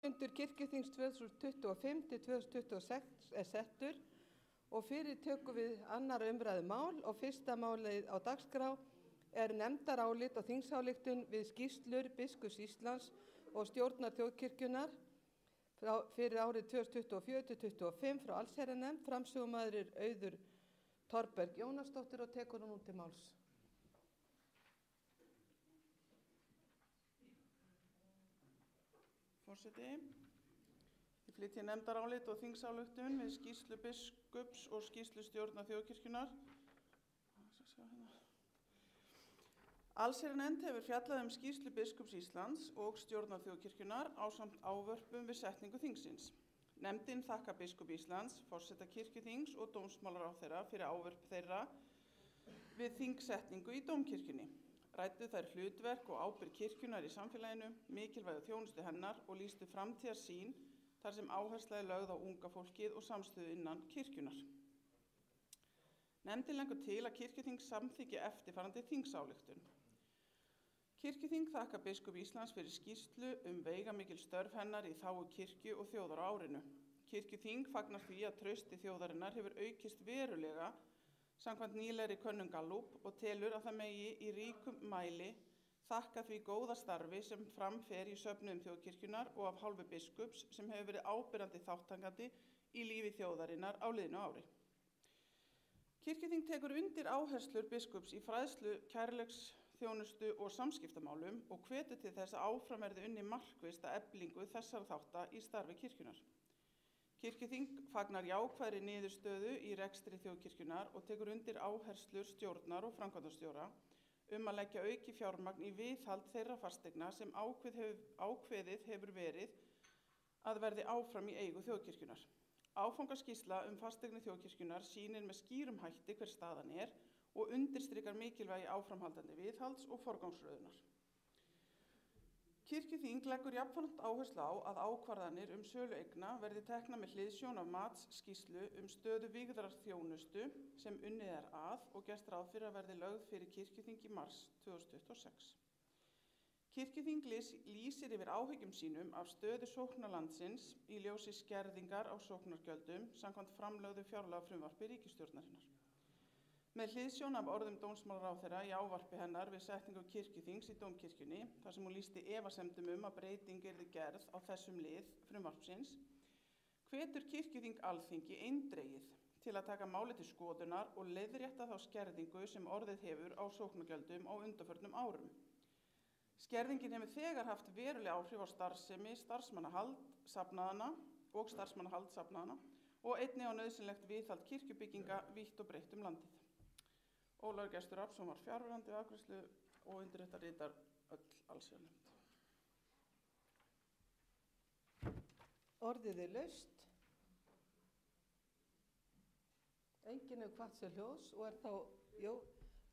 Fundur kirkjuþings 2025 til 2026 settur og fyrir tökum við annarra umræðu mál og fyrsta málið á dagskrá nefndarálit og þingsályktun við skýrslur biskups Íslands og stjórnar þjóðkirkjunnar fyrir árið 2024 til 2025 frá allsherjarnefnd. Framsögumaður Auður Thorberg Jónasdóttir og tekur hún til máls. Forseti, ég flyt hér nefndarálit og þingsályktun við skýrslu biskups og skýrslu stjórnar þjóðkirkjunnar. Allsherjarnefnd hefur fjallað skýrslu biskups Íslands og stjórnar þjóðkirkjunnar ásamt ávörpum við setningu þingsins. Nefndin þakkar biskupi Íslands, forseta kirkjuþings og dómsmálaráðherra fyrir ávörp þeirra við þingsetningu í dómkirkjunni. Ræddu þær hlutverk og ábyrgð kirkjunnar í samfélaginu, mikilvægu þjónustu hennar og lýstu framtíðarsýn þar sem áhersla lögð á unga fólkið og samstöðu innan kirkjunnar. Nefndin leggur til að kirkjuþing samþykki eftirfarandi þingsályktun. Kirkjuþing þakkar biskupi Íslands fyrir skýrslu veigamikil störf hennar í þágu kirkju og þjóðar á árinu. Kirkjuþing fagnar því að trausti þjóðarinnar hefur aukist verulega samkvæmt nýlegri könnun Gallup og telur að það megi í ríkum mæli þakka því góða starfi sem fram fer í söfnuðum þjóðkirkjunnar og af hálfu biskups sem hefur verið ábyrgandi þátttakandi í lífi þjóðarinnar á liðnu ári. Kirkjuþing tekur undir áherslur biskups í fræðslu, kærleiksþjónustu og samskiptamálum og hvetur til þess að áfram verði unnið markvisst að eflingu þessara þátta í starfi kirkjunnar. Kirkjuþing fagnar jákvæðri niðurstöðu í rekstri þjóðkirkjunnar og tekur undir áherslur stjórnar og framkvæmdastjóra að leggja auki fjármagn í viðhald þeirra fasteigna sem ákveðið hefur verið að verði áfram í eigu þjóðkirkjunnar. Áfangaskýrsla fasteignir þjóðkirkjunnar sýnir með skýrum hætti hver staðan og undirstrikar mikilvægi áframhaldandi viðhalds og forgangsröðunar. Kirkjuþing leggur jafnframt áherslu á að ákvarðanir sölu eigna verði teknar með hliðsjón af matsskýrslu stöðu vígðarþjónustu sem unnið að og gert ráð fyrir að verði lögð fyrir kirkjuþing í mars 2026. Kirkjuþing lýsir yfir áhyggjum sínum af stöðu sóknarlandsins í ljósi skerðingar á sóknargjöldum samkvæmt framlögðu fjárlagafrumvarpi ríkisstjórnarinnar. Með hliðsjón af orðum dómsmálaráðherra í ávarpi hennar við setningu kirkjuþings í dómkirkjunni, þar sem hún lýsti efasemdum að breyting yrði gerð á þessum lið frumvarpsins, hvetur kirkjuþing Alþingi eindregið til að taka málið til skoðunar og leiðrétta þá skerðingu sem orðið hefur á sóknargjöldum á undanförnum árum. Skerðingin hefur þegar haft veruleg áhrif á starfsemi, starfsmannahald safnaðanna og einnig á nauðsynlegt viðhald kirkjubygginga vítt og breitt landið. Ólafur Gestur Rafnsson var fjarverandi við afgreiðslu og undirritar ritar öll allsherjarnefnd. Orðið laust. Enginn hefur kvatt sér hljóðs og þá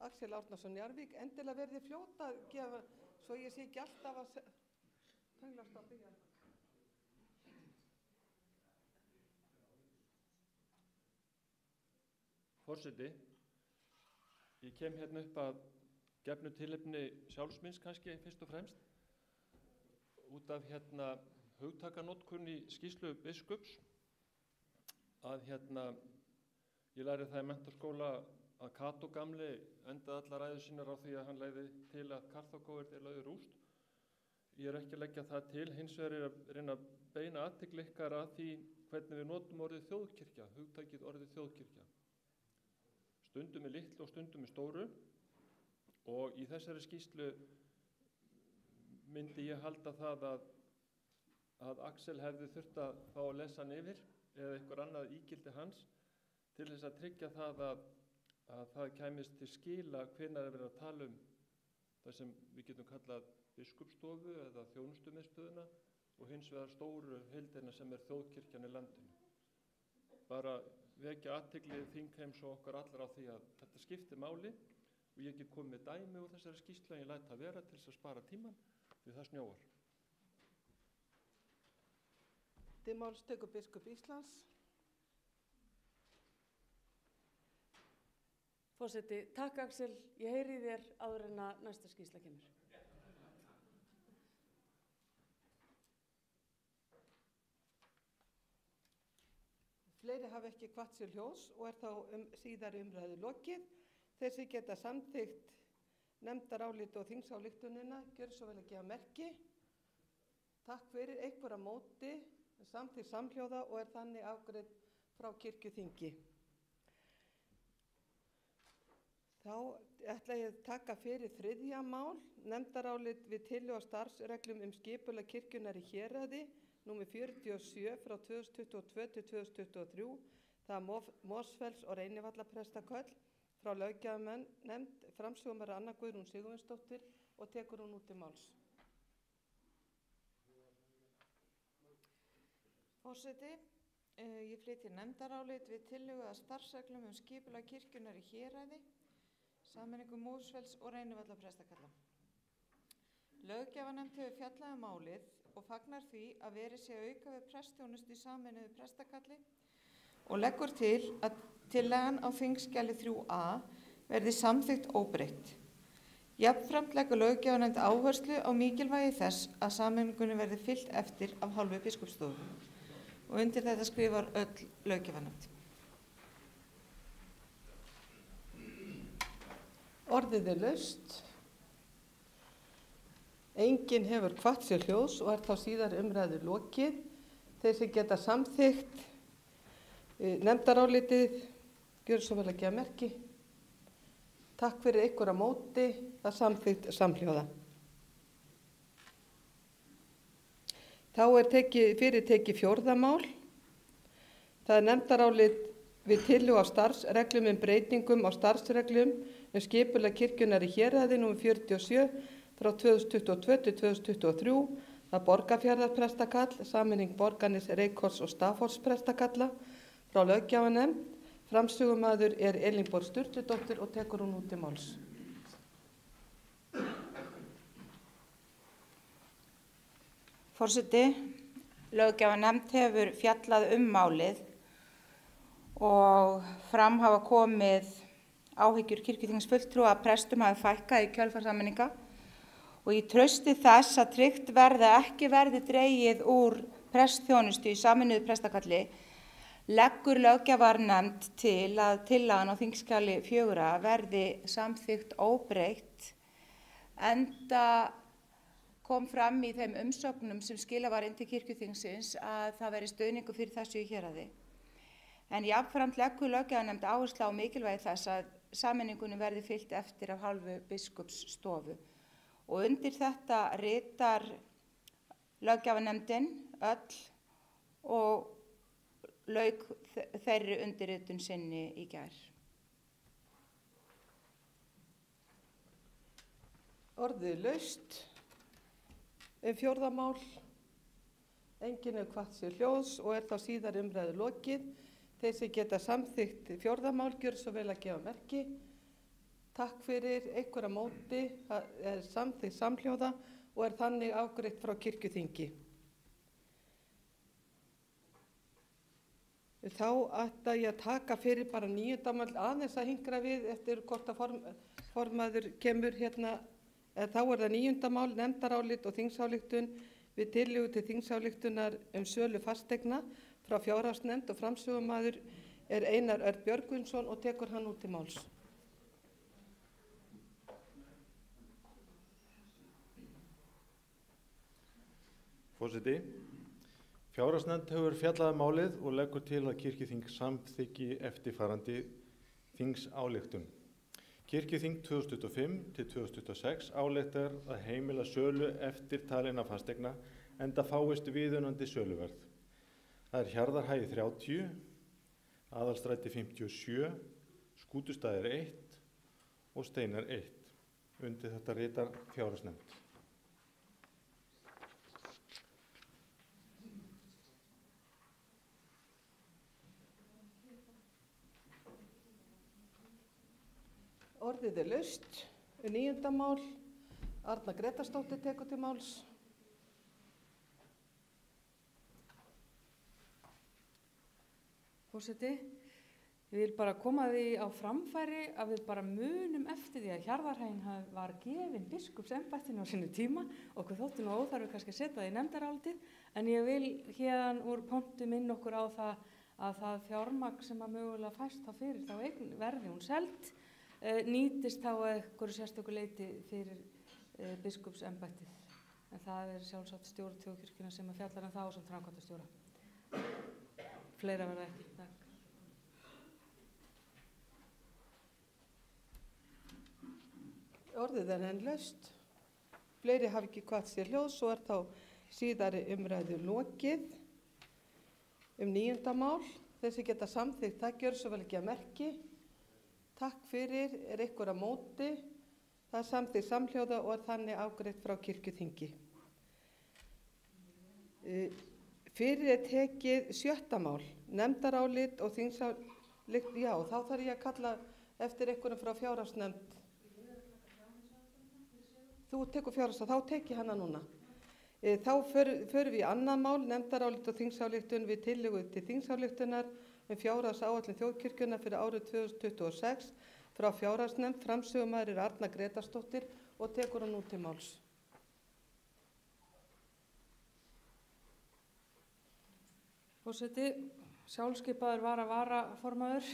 Axel Árnason Njarðvík. Endilega verði fljóta að gefa, svo ég sé ekki alltaf að tönglast á byggja. Forseti, ég kem hérna upp að gefnu tilefni sjálfsmynds kannski fyrst og fremst út af hugtakanotkun í skýrslu biskups að ég lærði það í menntaskóla að Kató gamli endaði allar ræður sínar á því að hann legði til að Karþagó yrði lögð í rúst. Ég ekki að leggja það til, hins vegar að reyna að beina athygli ykkar að því hvernig við notum orðið þjóðkirkja, hugtakið orðið þjóðkirkja. Stundum litlu og stundum stóru og í þessari skýrslu myndi ég halda það að Axel hefði þurft að fá að lesa hann yfir eða einhver annað ígildi hans til þess að tryggja það að það kæmist til skila hvenær verið að tala það sem við getum kallað biskupsstofu eða þjónustumiðstöðuna og hins vegar stóru heildina sem þjóðkirkjan í landinu. Bara vekja athygli þingheims og okkar allar á því að þetta skiptir máli og ég get komið með dæmi úr þessari skýrslu en ég læt það vera til þess að spara tíman því það snjóar. Til máls tekur biskup Íslands. Forseti, takk Axel, ég heyri þér áður en að næsta skýrsla kemur. Fleiri hafa ekki kvatt sér hljóðs og er þá síðari umræðu lokið. Þeir sem geta samþykkt nefndarálit og þingsályktunina, gjörðu svo vel að gefa merki. Takk fyrir. Einhver á móti, samþykkt samhljóða og er þannig afgreidd frá kirkjuþingi. Þá ætla ég að taka fyrir 3. mál, nefndarálit við tillögu á starfsreglum skipulag kirkjunnar í héraði, númer 47 frá 2022 til 2023, það er Mosfells- og Reynivallaprestaköll, frá löggjafarnefnd, framsögumaður Anna Guðrún Sigurvinsdóttir og tekur hún út til máls. Forseti, ég flyt hér nefndarálit við tillögu að starfsreglum skipulag kirkjunnar í héraði, sameiningu Mosfells- og Reynivallaprestakalla. Löggjafarnefnd hefur fjallað málið og fagnar því að verið sé að auka við prestþjónustu í sameinuðu prestakalli og leggur til að tillagan á þingskjali 3a verði samþykkt óbreytt. Jafnframt leggur löggjafarnefnd áherslu á mikilvægi þess að sameiningunni verði fylgt eftir af hálfu biskupsstofu og undir þetta skrifar öll löggjafarnefnd. Orðið er laust. Enginn hefur kvatt sér hljóðs og er þá síðar umræðu lokið. Þeir sem geta samþykkt nefndarálitið, gjörðu svo vel að gefa merki. Takk fyrir. Einhver á móti, það samþykkt samhljóða. Þá er fyrirtekið 4. mál. Það er nefndarálit við tillögu á starfsreglum breytingum á starfsreglum skipulag kirkjunnar í héraði, númer 47 frá 2022 til 2023, það er Borgarfjarðarprestakall, sameining Borgarnes, Reykholts og Stafholtsprestakalla, frá löggjafarnefnd. Framsögumaður er Elínborg Sturludóttir og tekur hún út til máls. Forseti, löggjafarnefnd hefur fjallað málið og fram hafa komið áhyggjur kirkjuþingsfulltrúa að prestum hafi fækkað í kjölfar sameininga og í trausti þess að tryggt ekki verði dregið úr prestþjónustu í sameinuðu prestakalli leggur löggjafarnefnd til að tillagan á þingskjali 4 verði samþykkt óbreytt, enda kom fram í þeim umsögnum sem skilað var inn til kirkjuþingsins að það veri stuðningur fyrir þessu í héraði. En jafnframt leggur löggjafarnefnd áherslu á mikilvægi þess að sameiningunni verði fylgt eftir af hálfu biskupsstofu. Og undir þetta ritar löggjafarnefndin öll og lauk þeirri undirritun sinni í gær. Orðið laust. 4. mál. Enginn hefur kvatt sér hljóðs og er þá síðar umræðu lokið. Þeir sem geta samþykkt 4. mál, gjörðu svo vel að gefa merki. Takk fyrir. Einhver á móti, það er samþykkt samhljóða og er þannig afgreitt frá kirkjuþingi. Þá ætla ég að taka fyrir bara 9. mál aðeins að hingra við eftir hvort að formaður kemur hérna. Þá er það 9. mál, nefndarálit og þingsályktun við tillögu til þingsályktunar sölu fasteigna frá fjárhagsnefnd og framsögumaður er Einar Örn Björgvinsson og tekur hann út til máls. Forseti, fjárhagsnefnd hefur fjallað málið og leggur til að kirkjuþing samþykki eftirfarandi þingsályktun. Kirkjuþing 2025 til 2026 ályktar að heimila sölu eftirtalinna fasteigna enda fáist viðunandi söluverð. Það er Hjarðarhagi 30, Aðalstræti 57, Skútustaðir 1 og Steinar 1. Undir þetta ritar fjárhagsnefnd. Orðið er laust. 9. mál. Arna Gretarsdóttir tekur til máls. Forseti, ég vil bara koma því á framfæri að við bara munum eftir því að Hjarðarhaginn var gefin biskupsembættinu á sinni tíma og okkur þótti nú óþarfi kannski að setja það í nefndarálitið, en ég vil hérna úr pontu minna okkur á það að það fjármagn sem að mögulega fæst þá fyrir þá eign verði hún selt, nýtist þá að einhverju sérstöku leyti fyrir biskupsembættið. En það sjálfsagt stjórn þjóðkirkjunnar sem að fjallar það ásamt framkvæmdastjóra. Fleira verða ekki. Takk. Orðið enn laust. Fleiri hafi ekki kvatt sér hljóðs og þá síðari umræðu lokið. 9. mál. Þessi geta samþykkt, það gjör svo vel ekki að merki. Takk fyrir, ykkur á móti. Það samþykkt samhljóða og þannig afgreitt frá kirkjuþingi. Fyrir tekið 7. mál. Nefndarálit og þingsályktun. Já, þá þarf ég að kalla eftir einhverjum frá fjárhagsnefnd. Þú tekur fjárhagsnefnd, þá tek ég hana núna. Þá förum við í annað mál, nefndarálit og þingsályktun við tillögu til þingsályktunar fjárhagsáætlun þjóðkirkjunnar fyrir árið 2026 frá fjárhagsnefnd. Framsögumaður Arna Gretarsdóttir og tekur hann nú til máls. Forseti, sjálfskipaður varaformaður.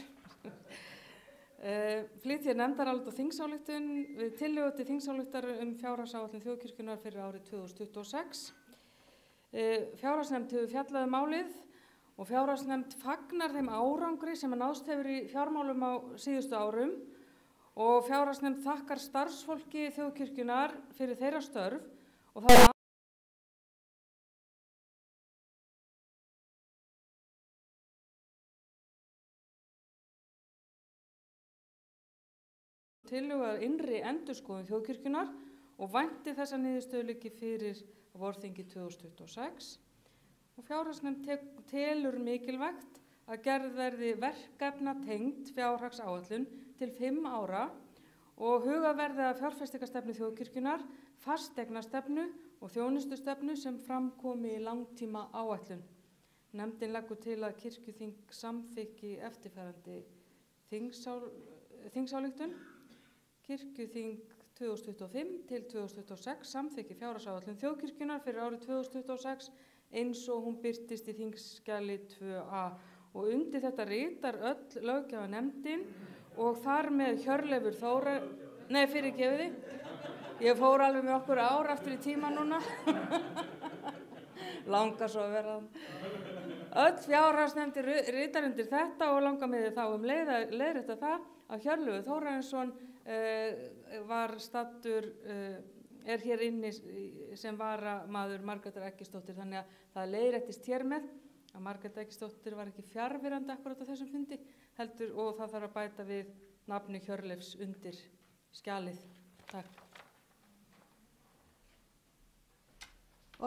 Flyt ég nefndarálit og þingsályktun við tillögu til þingsályktunar fjárhagsáætlun þjóðkirkjunnar fyrir árið 2026. Fjárhagsnefnd hefur fjallað málið og fjárhagsnefnd fagnar þeim árangri sem að náðst hefur í fjármálum á síðustu árum og fjárhagsnefnd þakkar starfsfólki þjóðkirkjunnar fyrir þeirra störf og það tillögu að innri endurskoðun þjóðkirkjunnar og vænti þessa niðurstöðu liggi fyrir vorþingi 2026. Og fjárhagsnefnd telur mikilvægt að gerð verði verkefnatengd fjárhagsáætlun til 5 ára og hugað verði að fjárfestingarstefnu þjóðkirkjunnar, fasteignastefnu og þjónustustefnu sem framkomi í langtíma áætlun. Nefndin leggur til að kirkjuþing samþykki eftirfarandi þingsályktun. Kirkjuþing 2025 til 2026 samþykki fjárhagsáætlun þjóðkirkjunnar fyrir árið 2026 eins og hún birtist í þingskjali 2a og undir þetta ritar öll löggjafarnefndin og þar með Hjörleifur fyrirgefiði. Ég fór alveg með okkur ár aftur í tíma núna. Langar svo að vera. Öll fjárhagsnefndir ritar undir þetta og langar með þá leiðrétta það að Hjörleifur Þórarinsson var stattur er hér inni sem varamaður Margrétar Eggertsdóttir, þannig að það leiðréttist hér með að Margrét Eggertsdóttir var ekki fjarverandi akkúrat á þessum fundi heldur og það þarf að bæta við nafni Hjörleifs undir skjalið. Takk.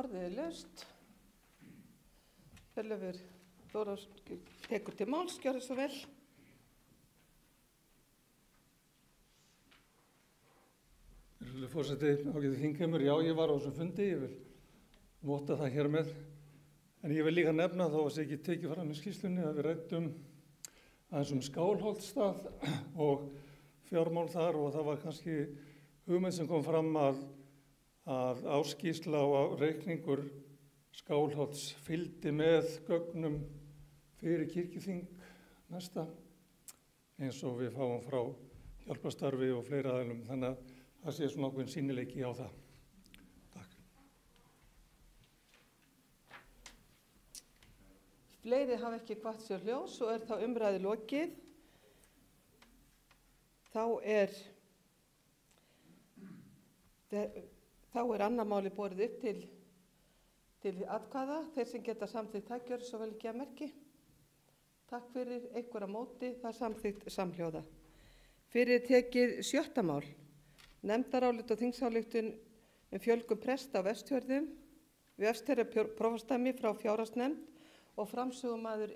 Orðið laust. Hjörleifur Þórarinsson tekur til máls, gjörðu svo vel. Forseti, ágæti þingheimur, já, ég var á þessum fundi, ég vil votta það hér með. En ég vil líka nefna, þá var ekki tekið fram í skýrslunni, að við ræddum aðeins Skálholtsstað og fjármál þar og það var kannski hugmynd sem kom fram að áskýrsla og reikningur Skálholts fylgdi með gögnum fyrir kirkjuþing næsta, eins og við fáum frá hjálparstarfi og fleiri aðilum, þannig að það sé svona ákveðin sýnileiki á það. Takk. Fleiri hafa ekki kvatt sér hljóðs og þá umræðu lokið. Þá er annað máli borið upp til atkvæða. Þeir sem geta samþykkt það gjörðu svo vel ekki að merki. Takk fyrir, einhver á móti, það samþykkt samhljóða. Fyrir tekið 7. mál. Nefndarálit og þingsályktun fjölgun presta á Vestfjörðum, Vestfjarðaprófastsdæmi frá fjárhagsnefnd og framsögumaður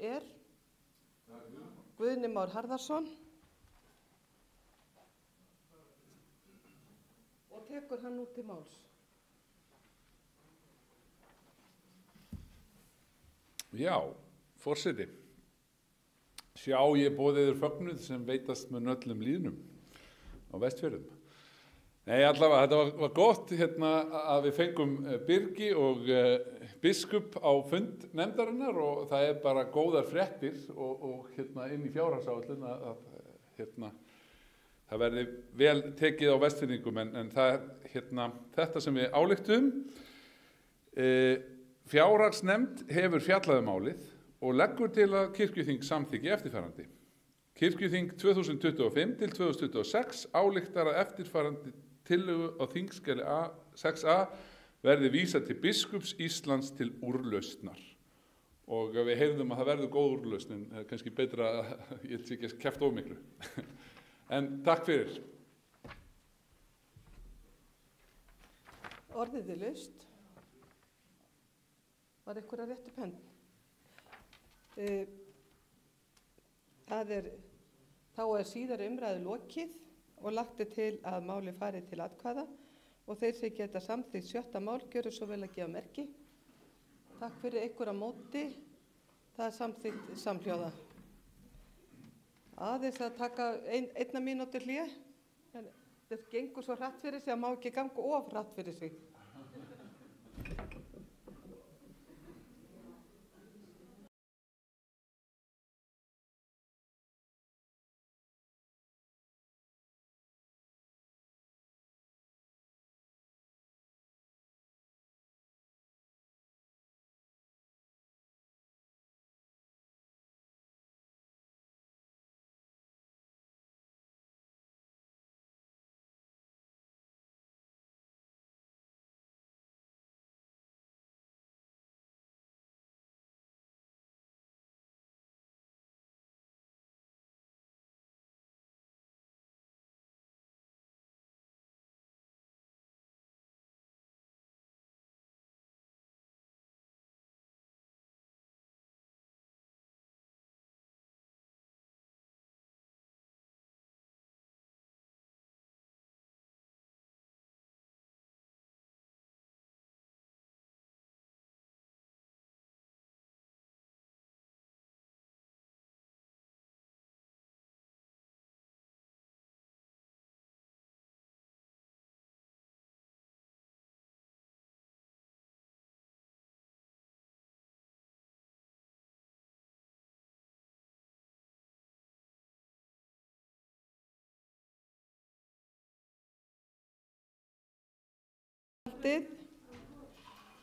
Guðni Már Harðarson og tekur hann út til máls. Já, forseti. Sjá, ég boðið þér fögnuð sem veitast með öllum lýðnum á Vestfjörðum. Nei, allavega, þetta var gott að við fengum Birgi og biskup á fund nefndarinnar og það bara góðar fréttir og inn í fjárhagsáætlun að það verði vel tekið á Vestfirðingum en það þetta sem við ályktum. Fjárhagsnefnd hefur fjallað málið og leggur til að kirkjuþing samþykki eftirfarandi. Kirkjuþing 2025 til 2026 ályktar að eftirfarandi tillögu á þingskjali 6a verði vísað til biskups Íslands til úrlausnar. Og við heyrðum að það verður góð úrlausn, en það kannski betra að ég sé ekki að keppt of miklu. En takk fyrir. Orðið laust. Var eitthvað að rétta upp hönd? Þá síðari umræðu lokið og lagt til að máli fari til atkvæða og þeir sem geta samþykkt 7. mál gjöru svo vel að gefa merki. Takk fyrir ykkur á móti. Það samþykkt samhljóða. Aðeins að taka 1 mínútu hlé. Þetta gengur svo hratt fyrir sig að má ekki ganga of hratt fyrir sig.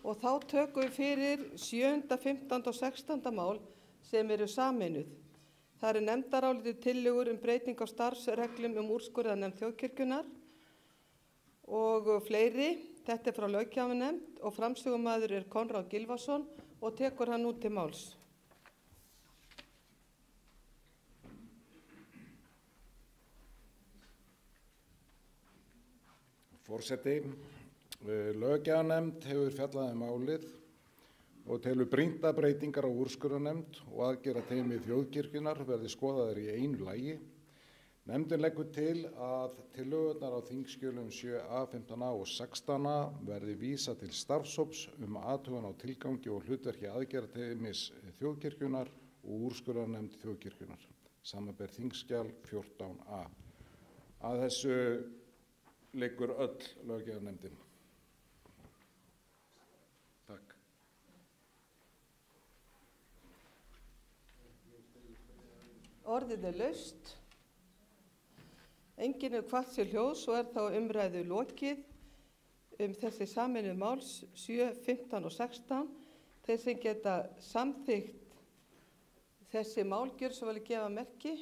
Og þá tökum við fyrir 7., 15. og 16. mál sem eru sameinuð. Það nefndarálitið tillögur breyting á starfsreglum úrskurðarnefnd þjóðkirkjunnar og fleiri. Þetta frá löggjafarnefnd og framsögumaður Konráð Gylfason og tekur hann nú til máls. Forseti. Löggjafarnefnd hefur fjallað málið og telur brýnt að breytingar á úrskurðarnefnd og aðgerðateymi þjóðkirkjunnar verði skoðaðar í einu lagi. Nefndin leggur til að tillögurnar á þingskjölum 7a, 15a og 16a verði vísað til starfshóps athugun á tilgangi og hlutverki aðgerðateymis þjóðkirkjunnar og úrskurðarnefnd þjóðkirkjunnar, samanber þingskjal 14a. Að þessu liggur öll löggjafarnefndin. Takk. Orðið laust. Enginn kvatt sér hljóðs og þá umræðu lokið þessi sameinuðu mál 7, 15 og 16. Þeir sem geta samþykkt þessi mál gjör svo vel að gefa merki.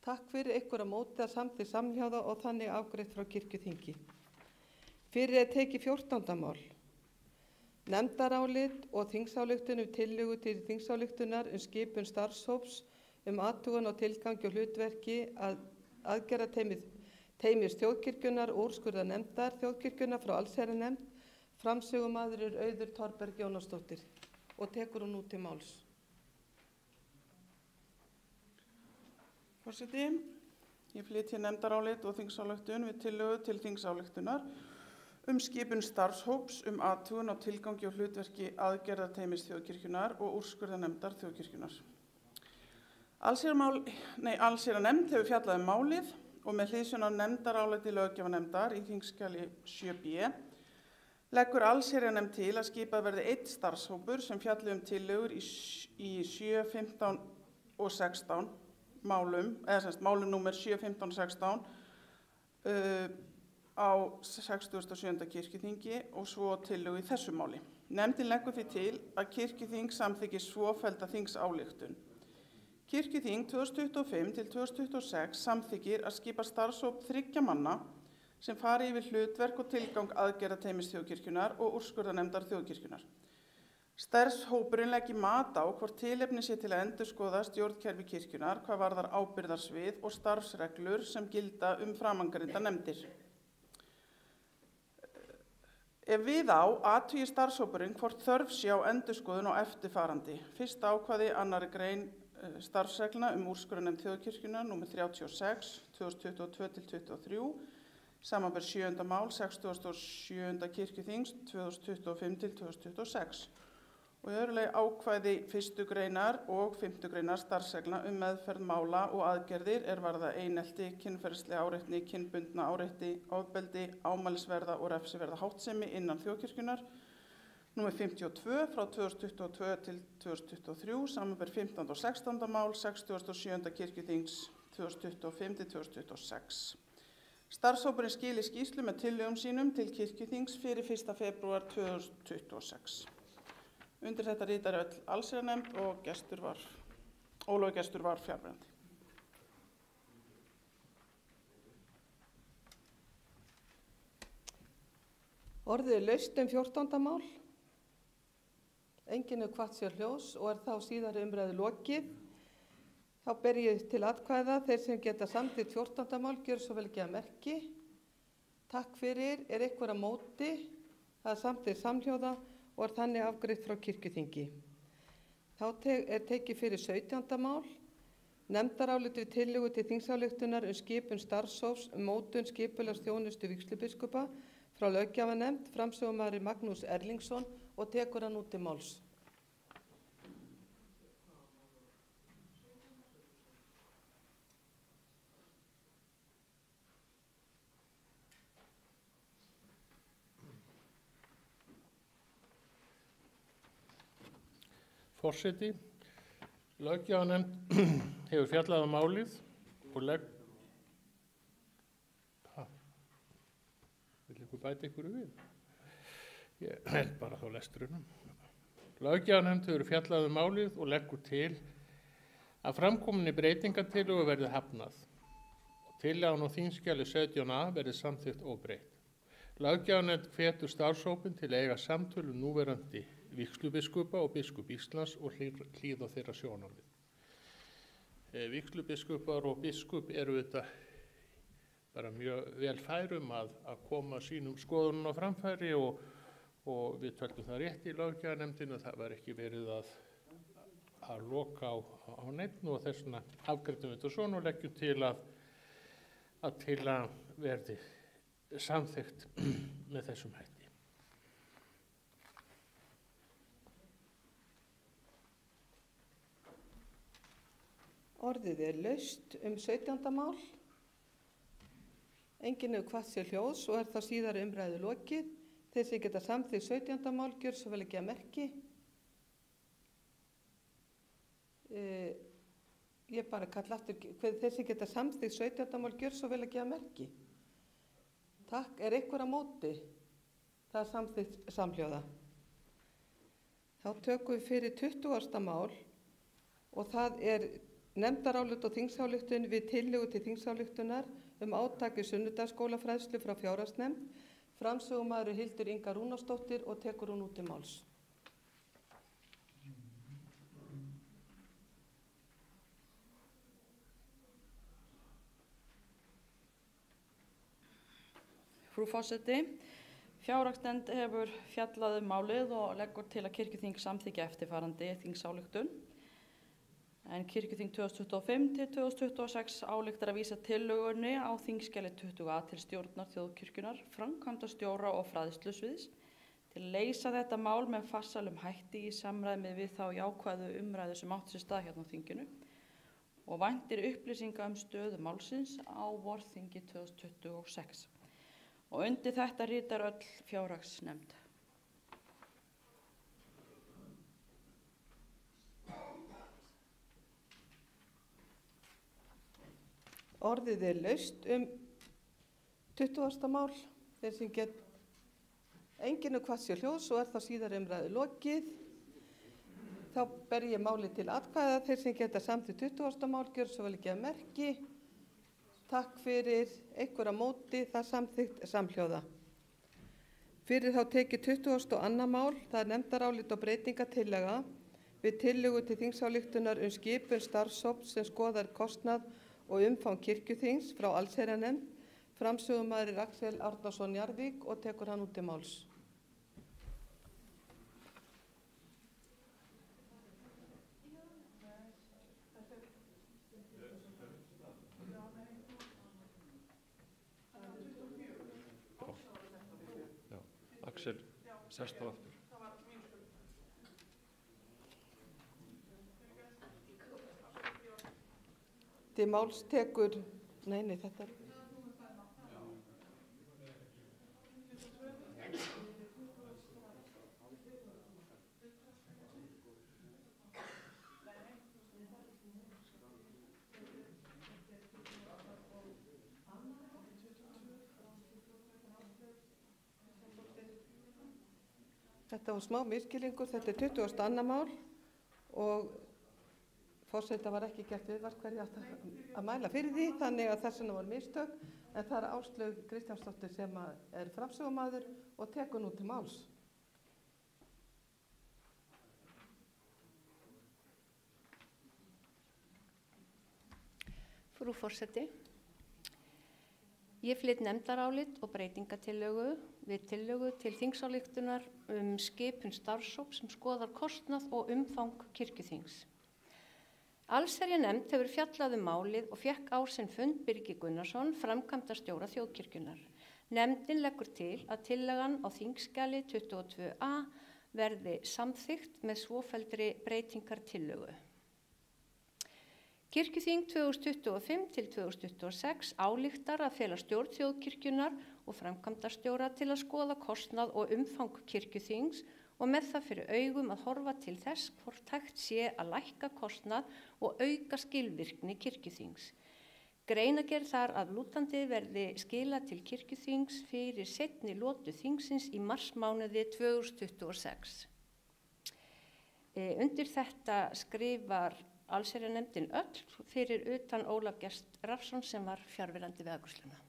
Takk fyrir ykkur á móti að samþykkt samhljóða og þannig afgreitt frá kirkjuþingi. Fyrir tekið 14. mál. Nefndarálit og þingsályktun tillögu til þingsályktunar skipun starfshóps athugun á tilgangi og hlutverki aðgerðateymis þjóðkirkjunnar og úrskurðarnefndar þjóðkirkjunnar frá allsherjarnefnd. Framsögumaður Auður Thorberg Jónasdóttir og tekur hún nú til máls. Forseti, ég flyt hér nefndarálit og þingsályktun við tillögu til þingsályktunar skipun starfshóps athugun á tilgangi og hlutverki aðgerðateymis þjóðkirkjunnar og úrskurðarnefndar þjóðkirkjunnar. Allsherjarnefnd hefur fjallað málið og með hliðsjón af nefndaráliti löggjafarnefndar í þingskjali 7b Leggur allsherjarnefnd til að skipað verði einn starfshópur sem fjalli tillögur í 7, 15 og 16 málum, málum númer 7, 15 og 16 á 67. kirkjuþingi og svo tillögu í þessu máli. Nefndin leggur því til að kirkjuþing samþykki svofellda þingsályktun. Kirkjuþing 2025 til 2026 samþykkir að skipa starfshóp 3 manna sem fari yfir hlutverk og tilgang aðgerðateymis þjóðkirkjunnar og úrskurðarnefndar þjóðkirkjunnar. Starfshópurinn leggi mat á hvort tilefni sé til að endurskoða stjórnkerfi kirkjunnar hvað varðar ábyrgðarsvið og starfsreglur sem gilda framangreinda nefndir. Ef við á athugi starfshópurinn hvort þörf sé á endurskoðun á eftirfarandi. Fyrsta ákvæði 2. grein starfsreglna úrskurðarnefnd þjóðkirkjunnar nr. 36 2022-23 samanber 7. mál 67. kirkjuþings 2025-2026 og í öðru lagi ákvæði 1. greinar og 5. greinar starfsreglna meðferð mála og aðgerðir varða einelti, kynferðislega áreitni, kynbundna áreitni, ofbeldi, ámælisverða og refsiverða háttsemi innan þjóðkirkjunnar nr. 52 frá 2022 til 2023 samanber 15. og 16. mál 67. kirkjuþings 2025-2026. Starfshópurinn skili skýrslu með tillögum sínum til kirkjuþings fyrir 1. febrúar 2026. Undir þetta ritar öll allsherjarnefnd og Ólafur Gestur var fjarverandi. Orðið er laust 14. mál. Enginn hefur kvatt sér hljóðs og þá síðari umræðu lokið. Þá ber ég til atkvæða. Þeir sem geta samþykkt 14. mál, gjörðu svo vel ekki að merki. Takk fyrir. Er einhver á móti? Það er samþykkt samhljóða og þannig afgreitt frá kirkjuþingi. Þá er tekið fyrir 17. mál. Nefndarálit við tillögu til þingsályktunar skipun starfshóps mótun skipulagsþjónustu vígslubiskupa frá löggjafarnefnd, framsögumaður Magnús Erlingsson og tekur hann út til máls. Forseti, löggjafarnefnd hefur fjallað málið og Vil ykkur bæta ykkur við? Ég held bara þá lesturinn. Löggjafarnefnd hefur fjallað málið og leggur til að framkominni breytingartillögu verði hafnað. Tillagan á þingskjali 17a verði samþykkt óbreytt. Löggjafarnefnd hvetur starfshópinn til að eiga samtöl núverandi vígslubiskupa og biskup Íslands og hlýða þeirra sjónarmið. Vígslubiskupar og biskup eru þetta bara mjög vel færum að koma sínum skoðunum á framfæri og við töldum það rétt í löggjafarnefndinni. Það var ekki verið að loka á neitt og þess vegna afgreiddum við þetta svona og leggjum til að tillagan verði samþykkt með þessum hætti. Orðið er laust 17. mál. Enginn hefur kvatt sér hljóðs og þá síðari umræðu lokið. Þeir sem geta samþykkt 17. mál, gjörðu svo vel ekki að merki. Ég bara kalla aftur, þeir sem geta samþykkt 17. mál, gjörðu svo vel ekki að merki. Takk, er einhver á móti? Það er samþykkt samhljóða. Þá tökum við fyrir 20. mál og það er nefndarálit og þingsályktun við tillögu til þingsályktunar átak í sunnudagsskólafræðslu frá fjárhagsnefnd. Framsögumaður Hildur Inga Rúnarsdóttir og tekur hún út til máls. Frú forseti, fjárhagsnefnd hefur fjallað málið og leggur til að kirkjuþing samþykki eftirfarandi þingsályktun. En kirkjuþing 2025 til 2026 ályktar að vísa tillögunni á þingskjali 20a til stjórnar þjóðkirkjunnar, framkvæmdastjóra og fræðslusviðs til að leysa þetta mál með farsælum hætti í samræmi við þá jákvæðu umræðu sem átti sér stað hérna á þinginu og væntir upplýsinga stöðu málsins á vorþingi 2026. og undir þetta ritar öll fjárhagsnefnd. Orðið er laust 20. mál. Þeir sem get enginn hvað sé hljóðs og þá síðar umræðu lokið. Þá ber ég máli til atkvæða. Þeir sem geta samþykkt 20. mál gjörðu svo vel ekki að merki. Takk fyrir, einhver á móti, það samþykkt samhljóða. Fyrir þá tekið 22. mál, það nefndarálit og breytingatillaga við tillögu til þingsályktunar skipun starfshóps sem skoðar kostnað og umfang kirkjuþings frá allsherjarnefnd. Framsögumaður Axel Árnason Njarðvík og tekur hann út til máls. Axel, sest þá aftur. Til máls tekur, nei, þetta er. Þetta var smá misskilningur, þetta er 22. mál og forseta var ekki gert viðvart hverju átti að mæla fyrir því, þannig að þess vegna var mistök, en það er Áslaug Kristjánsdóttir sem er framsögumaður og tekur nú til máls. Frú forseti, ég flyt nefndarálit og breytingatillögu við tillögu til þingsályktunar skipun starfshóps sem skoðar kostnað og umfang kirkjuþings. Allsherjarnefnd hefur fjallað málið og fékk á sinn fund Birgi Gunnarsson, framkvæmdastjóra Þjóðkirkjunnar. Nefndin leggur til að tillagan á þingskjali 22a verði samþykkt með svofelldri breytingartillögu. Kirkjuþing 2025 til 2026 ályktar að fela stjórn Þjóðkirkjunnar og framkvæmdastjóra til að skoða kostnað og umfang kirkjuþings og með það fyrir augum að horfa til þess hvort hægt sé að lækka kostnað og auka skilvirkni kirkjuþings. Greinargerð þar að lútandi verði skilað til kirkjuþings fyrir seinni lotu þingsins í marsmánuði 2026. Undir þetta skrifar allsherjarnefndin öll fyrir utan Ólaf Gest Rafnsson sem var fjarverandi við afgreiðsluna.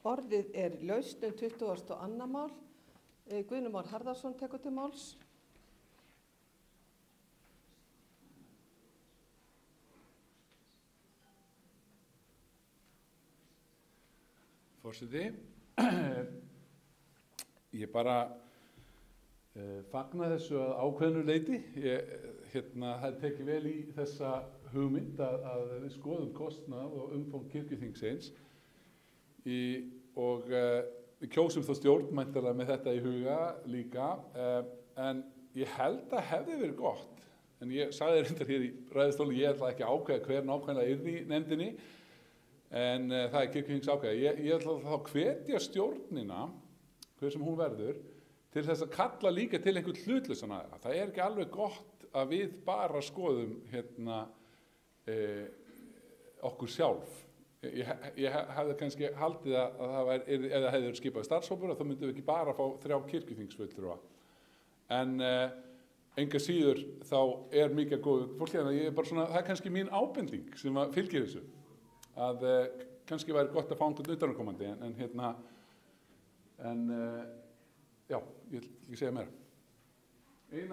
Orðið er laust 22. mál. Guðni Már Harðarson tekur til máls. Forseti, ég bara fagna þessu að ákveðnu leyti. Það tekið vel í þessa hugmynd að við skoðum kostnað og umfang kirkjuþingsins og við kjósum þá stjórnmæntalega með þetta í huga líka, en ég held að hefði verið gott, en ég sagði reyndar hér í ræðustóli, ég ætla ekki að ákveða hver nákvæmlega yrði í nefndinni, en það er kirkjuþings ákveða. Ég ætla þá að hvetja stjórnina, hver sem hún verður, til þess að kalla líka til einhvern hlutlausan aðila. Það er ekki alveg gott að við bara skoðum okkur sjálf. Ég hefði kannski haldið að það væri, ef það hefði skipað starfshópur, þá myndum við ekki bara fá 3 kirkjuþingsfulltrúa. En enga síður þá er mikið góð fólk hérna. Ég er bara svona, það er kannski mín ábending sem fylgir þessu. Að kannski væri gott að fá einhvern utanaðkomandi, já, ég vil ekki segja meira. Ég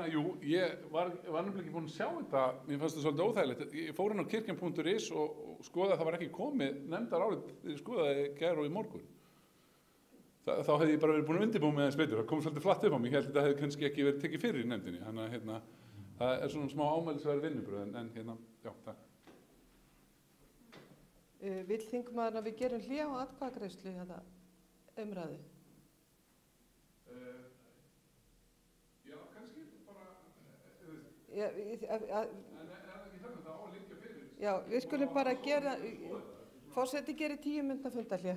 var nefnilega ekki búinn að sjá þetta, mér fannst það svolítið óþægilegt. Ég fór inn á kirkjan.is og skoðaði að það var ekki komið nefndarálit, ég skoðaði gær og í morgun. Þá hefði ég bara verið búinn að undirbúa með þess betur, það kom svolítið flatt upp á mig, ég held að þetta hefði kannski ekki verið tekið fyrir í nefndinni, þannig að það er svona smá ámælisverð vinnubröð, já, takk. Vill þingmaður að við gerum hlé á atkvæðagreiðslu eða umræðu? Já, kannski bara... Já, við skulum bara gera... Forseti gerir 10 mínútna fundarhlé.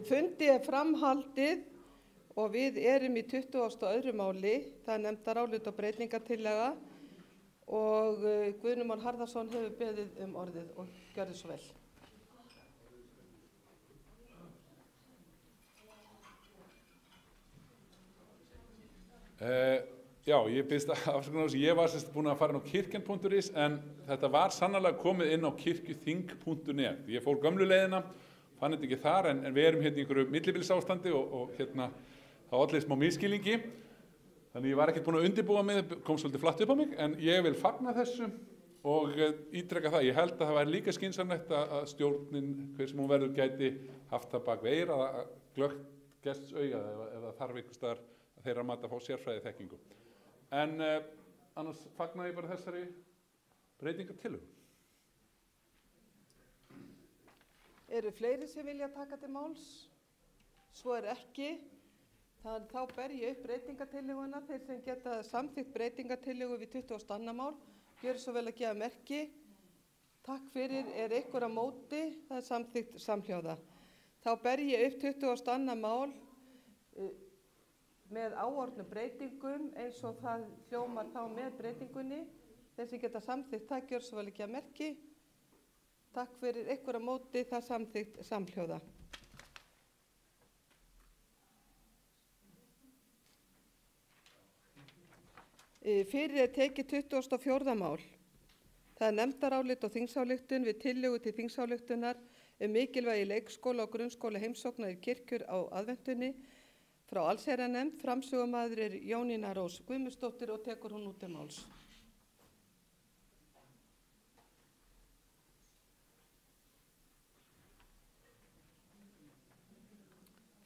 Fundi er framhaldið og við erum í 22. máli, það er nefndarálit og breytingartillaga og Guðni Már Harðarson hefur beðið orðið og gjörðu svo vel. Já, ég byrst afsökunar á þessu. Ég var búin að fara inn á kirkjan.is en þetta var sannarlega komið inn á kirkjuþing.net. Ég fór gömlu leiðina, fann þetta ekki þar en við erum hérna í einhverju millibilsástandi og hérna það olli smá misskilningi. Þannig ég var ekkert búin að undirbúa mig, kom svolítið flatt upp á mig, en ég vil fagna þessu og ítreka það. Ég held að það væri líka skynsamlegt að stjórnin, hver sem hún verður, gæti haft það bak við eyrað að glöggt gests auga eða þarf einhvers staðar að þeirra mati að fá sérfræði þekkingu. En annars fagna ég bara þessari breytingartillögu. Eru fleiri sem vilja taka til máls? Svo er ekki. Þá ber ég upp breytingartillöguna. Þeir sem geta samþykkt breytingartillögu við 22. mál, gjörðu svo vel að gefa merki. Takk fyrir. Er einhver á móti? Það er samþykkt samhljóða. Þá ber ég upp 22. mál með áorðnum breytingum eins og það hljómar þá með breytingunni. Þeir sem geta samþykkt það, gjörðu svo vel að gefa merki. Takk fyrir. Einhver á móti? Það er samþykkt samhljóða. Fyrir er tekið 24. mál. Það er nefndarálit og þingsályktun við tillögu til þingsálykttunar mikilvægi leikskóla og grunnskóla heimsóknar í kirkjur á aðventunni frá allsherjarnefnd. Framsögumaður er Jónína Rós Guðmundsdóttir og tekur hún út til máls.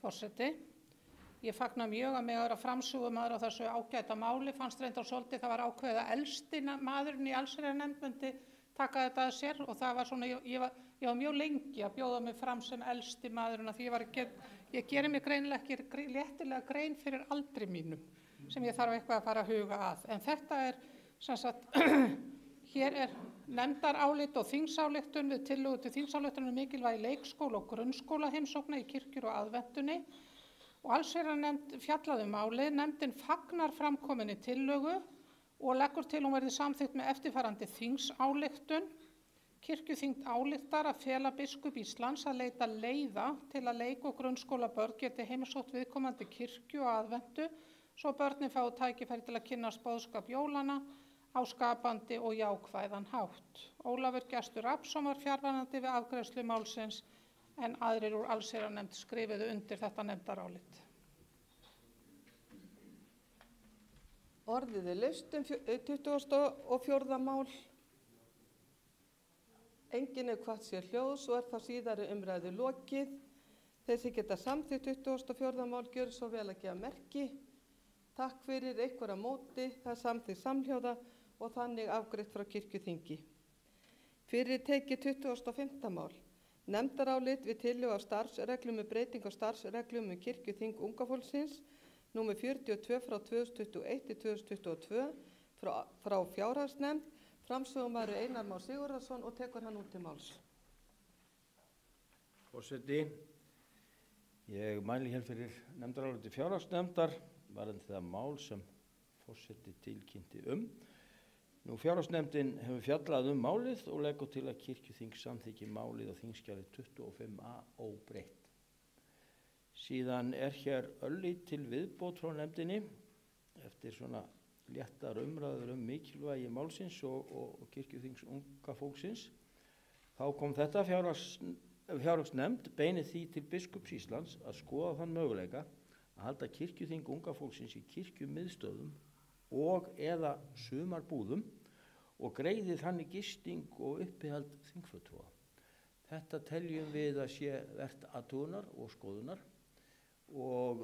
Forseti, ég fagna mjög að mig vera framsögumaður á þessu ágæta máli. Fannst reyndar svolítið það var ákveðið að elsti maðurinn í allsherjarnefnd myndi taka þetta að sér og það var svona, ég var mjög lengi að bjóða mig fram sem elsti maðurinn af því ég geri mig greinilega ekki léttilega grein fyrir aldri mínum sem ég þarf eitthvað að fara að huga að. En þetta er sem sagt, hér er nefndarálit og þingsályktun við tillögu til þingsályktunar mikilvægi leikskóla og grunnskóla heimsókna í kirkjur og aðventunni og allsherjarnefnd fjallaði málið. Nefndin fagnar framkominni tillögu og leggur til hún verði samþykkt með eftirfarandi þingsályktun. Kirkjuþing ályktar að fela biskup Íslands að leita leiða til að leik- og grunnskólabörn geti heimsótt viðkomandi kirkju og aðventu svo börnin fái tækifæri til að kynnast boðskap jólanna á skapandi og jákvæðan hátt. Ólafur Gestur Rafnsson var fjarverandi við afgreiðslu málsins en aðrir úr allsherjarnefnd skrifuðu undir þetta nefndarálit. Orðið er laust 24. mál. Enginn er hvað sér hljóðs og er þá síðari umræðu lokið. Þeir sem geta samþykkt 24. mál gjörðu svo vel að gefa merki. Takk fyrir. Einhver á móti? Það er samþykkt samhljóða og þannig afgreitt frá kirkjuþingi. Fyrir tekið 25. mál. Nefndarálit við tillögu af starfsreglum með breyting á starfsreglum kirkjuþing unga fólksins nr. 42 frá 2021 til 2022 frá fjárhagsnefnd. Framsögumaður Einar Már Sigurðarson og tekur hann út til máls. Forseti, ég mæli hér fyrir nefndaráliti fjárhagsnefndar varðandi það mál sem forseti tilkynnti Fjárhagsnefndin hefur fjallað málið og leggur til að kirkjuþing samþykki málið á þingskjali 25a óbreytt. Síðan er hér örlítil viðbót frá nefndinni eftir svona léttar umræður mikilvægi málsins og kirkjuþings unga fólksins. Þá kom þetta fjárhagsnefnd beinir því til biskups Íslands að skoða þann möguleika að halda kirkjuþing unga fólksins í kirkjumiðstöðum og eða sumarbúðum og greiði þannig gisting og uppihald þingfulltrúa. Þetta teljum við að sé vert athugunar og skoðunar og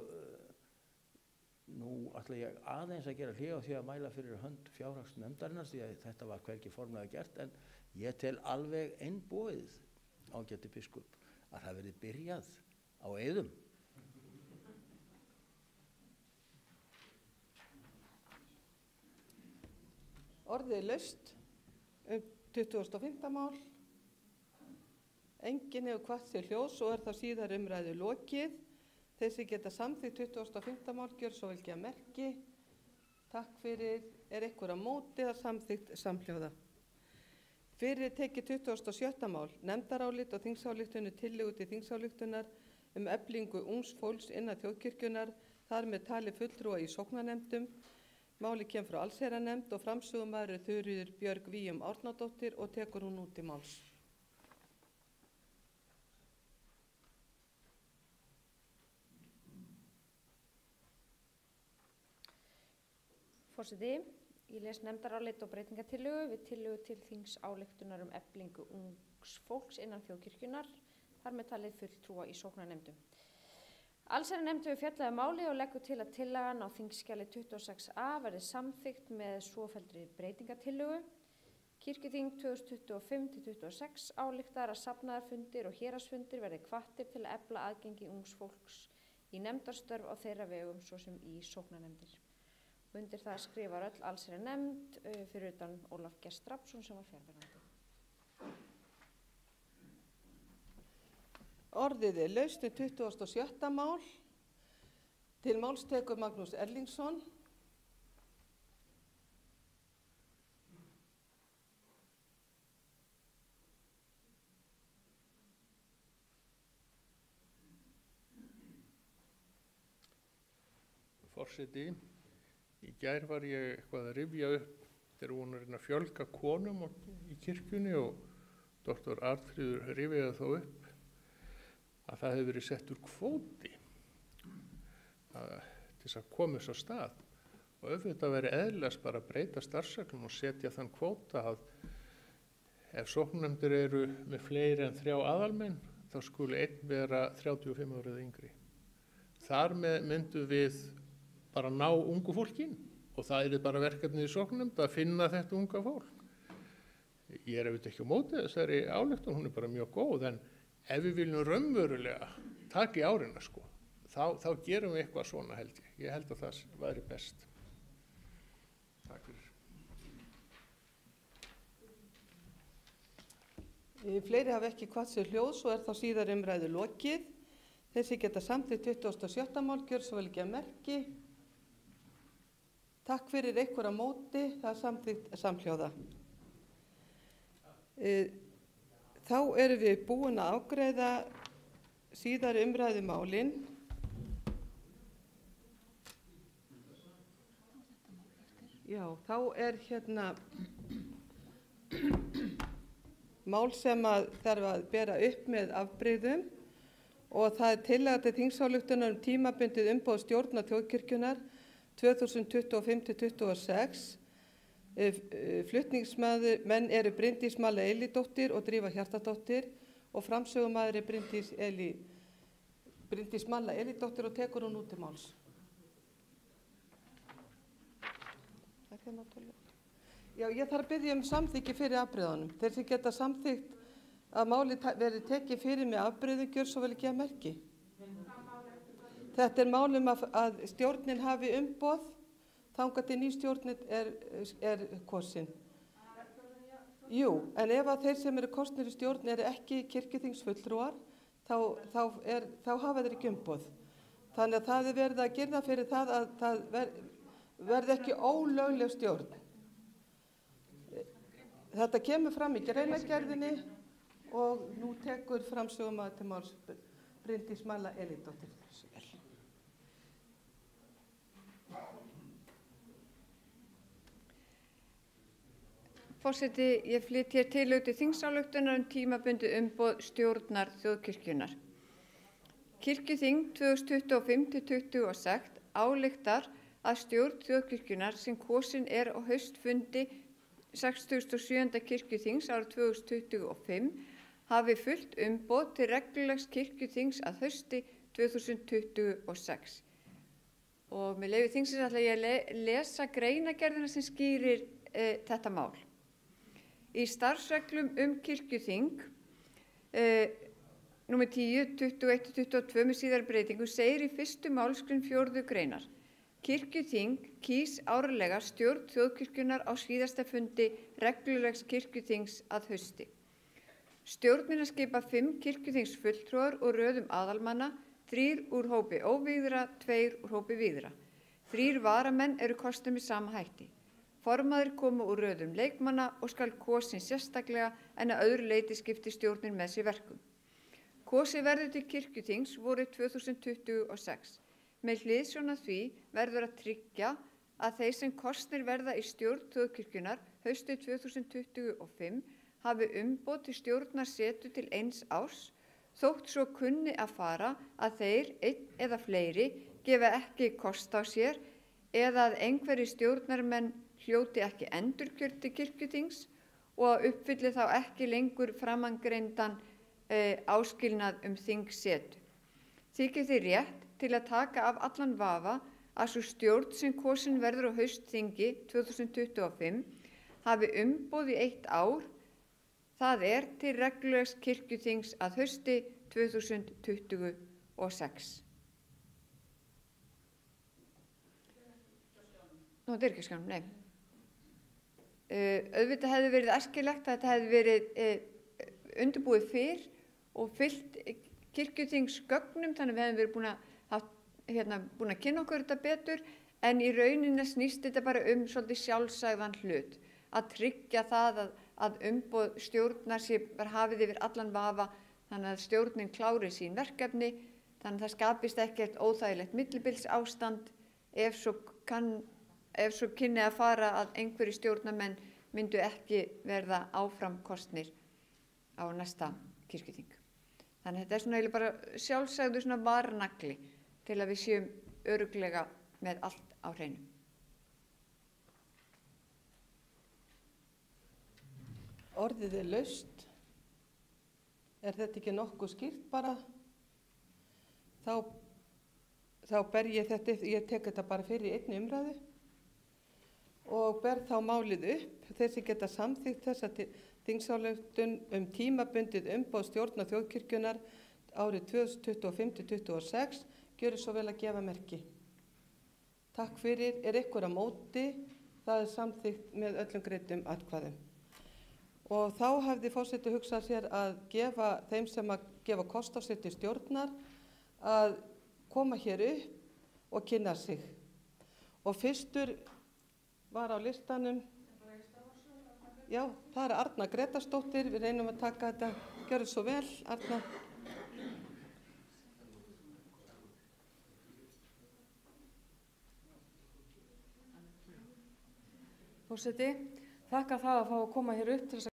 nú ætla ég aðeins að gera hlé á því að mæla fyrir hönd fjárhagsnefndarinnar því að þetta var hvergi formlega gert en ég tel alveg einboðið ágæti biskup að það verði byrjað á eyðum. Orðið er laust 25. mál. Enginn hefur kvatt sér hljóðs og er þá síðar umræðu lokið. Þeir sem geta samþykkt 25. mál gjör svo vel gefa merki. Takk fyrir. Er einhver á móti eða samþykkt samhljóða? Fyrir er tekið 27. mál, nefndarálit og þingsályktun tillögu til þingsályktunar eflingu ungs fólks innan þjóðkirkjunnar, þar með talið fulltrúa í sóknarnefndum. Málið kemur frá allsherjarnefnd og framsögumaður er Þuríður Björg Víum Árnadóttir og tekur hún út til máls. Forseti, ég les nefndarálit og breytingatillögu við tillögu til þingsályktunar eflingu ungs fólks innan þjóðkirkjunnar, þar með talið fulltrúa í sóknarnefndum. Allsherjarnefnd hefur fjallað málið og leggur til að tillagan á þingskjali 26a verði samþykkt með svofelldri breytingatillögu. Kirkjuþing 2025-26 ályktar að safnaðarfundir og héraðsfundir verði hvattir til að efla aðgengi ungs fólks í nefndarstörf á þeirra vegum svo sem í sóknarnefndir. Undir það skrifar öll allsherjarnefnd fyrir utan Ólaf Gest Rafnsson sem var fjarverandi. Orðið er laust 27. mál. Til máls tekur Magnús Erlingsson. Forseti, í gær var ég eitthvað að rifja upp þegar hún er að fjölga konum í kirkjunni og doktor Arnfríður rifjaði þá upp að það hefur verið settur kvóti til þess að koma þess á stað og auðvitað verið eðlilegast bara að breyta starfsreglum og setja þann kvóta að ef sóknarnefndir eru með fleiri en 3 aðalmenn þá skuli einn vera 35 ára eða yngri. Þar með myndum við bara ná ungu fólkin og það er bara verkefnið í sóknarnefnd að finna þetta unga fólk. Ég er auðvitað ekki á móti þessari ályktun, hún er bara mjög góð, en ef við viljum raunverulega taka í árina þá gerum við eitthvað svona held ég. Ég held að það væri best. Takk fyrir. Fleiri hafa ekki kvatt sér hljóðs og er þá síðar umræðu lokið. Þeir sem geta samþykkt 27. mál gjör svo vel gefa merki. Takk fyrir. Einhver á móti, það er samþykkt samhljóða. Þá erum við búin að afgreiða síðar umræðu málin. Já, þá er mál sem þarf að bera upp með afbrigðum og það er tillaga til þingsályktunar tímabundið umboð stjórnar þjóðkirkjunnar 2025-26. Flutningsmenn eru Bryndís Malla Elídóttir og Drífa Hjartardóttir og framsögumaður er Bryndís Malla Elídóttir og tekur hún út til máls. Já, ég þarf að biðja samþykki fyrir afbrigðunum. Þeir sem geta samþykkt að málið verði tekið fyrir með afbrigðum gjör svo vel gefa merki. Þetta er málum að stjórnin hafi umboð þangað til ný stjórnin er kosin. Jú, en ef að þeir sem eru kosnir í stjórn eru ekki kirkjuþingsfulltrúar, þá hafa þeir ekki umboð. Þannig að það er verið að girða fyrir það að það verði ekki ólögleg stjórn. Þetta kemur fram í greinargerðinni og nú tekur framsögumaður til máls Bryndís Malla Elídóttir. Forseti, ég flyt hér tillögu til þingsályktunar tímabundið umboð stjórnar þjóðkirkjunnar. Kirkjuþing 2025-26 ályktar að stjórn þjóðkirkjunnar sem kosin er á haustfundi 67. kirkjuþings árið 2025 hafi fullt umboð til reglulegs kirkjuþings að hausti 2026. Og með leyfi þingsins ætla ég að lesa greinargerðina sem skýrir þetta mál. Í starfsreglum kirkjuþing nr. 10, 21-22 með síðari breytingu segir í 1. málsgrein 4. greinar: Kirkjuþing kýs árlega stjórn þjóðkirkjunnar á síðasta fundi reglulegs kirkjuþings að hausti. Stjórnina skipa 5 kirkjuþingsfulltrúar og röðum aðalmanna, 3 úr hópi óvígðra, 2 úr hópi vígðra. 3 varamenn eru kosnir með sama hætti. Formaður koma úr röðum leikmanna og skal kosin sérstaklega en að öðru leyti skipti stjórnin með sér verkum. Kosið verður til kirkjuþings vorið 2026. Með hliðsjón af því verður að tryggja að þeir sem kosnir verða í stjórn þjóðkirkjunnar haustið 2025 hafi umboð til stjórnarsetu til 1 árs, þótt svo kunni að fara að þeir, einn eða fleiri, gefa ekki kost á sér eða að einhverjir stjórnarmenn hljóti ekki endurkjör til kirkjuþings og að uppfylli þá ekki lengur framangreindan áskilnað þingsetu. Þykir því rétt til að taka af allan vafa að svo stjórn sem kosin verður á haustþingi 2025 hafi umboð í 1 ár, það er til reglulegs kirkjuþings að hausti 2026. Nú, þetta er ekki skjánum, nei. Auðvitað hefði verið æskilegt að þetta hefði verið undirbúið fyrr og fyllt kirkjuþingsgögnum, þannig við hefum verið búin að kynna okkur þetta betur, en í rauninni snýst þetta bara svolítið sjálfsagðan hlut, að tryggja það að umboð stjórnar sé bara hafið yfir allan vafa, þannig að stjórnin klári sín verkefni, þannig að það skapist ekkert óþægilegt millibilsástand ef svo kynni að fara að einhverjir stjórnarmenn myndu ekki verða áfram kosnir á næsta kirkjuþing. Þannig að þetta er svona eiginlega bara sjálfsagður svona varnagli til að við séum örugglega með allt á hreinu. Orðið er laust. Er þetta ekki nokkuð skýrt bara? Þá ber ég tek þetta bara fyrir í einni umræðu og ber þá málið upp. Þeir sem geta samþykkt þessa þingsályktun tímabundið umboð stjórnar þjóðkirkjunnar árið 2025-26 gjörir svo vel að gefa merki. Takk fyrir. Er ykkur á móti? Það er samþykkt með öllum greiddum atkvæðum. Og þá hefði forseti hugsað sér að gefa þeim sem að gefa kost á sér til stjórnar að koma hér upp og kynna sig. Og fyrstur var á listanum, já, það er Arna Gretarsdóttir, við reynum að taka þetta, gjörðu svo vel, Arna. Forseti, þakka það að fá að koma hér upp til þess að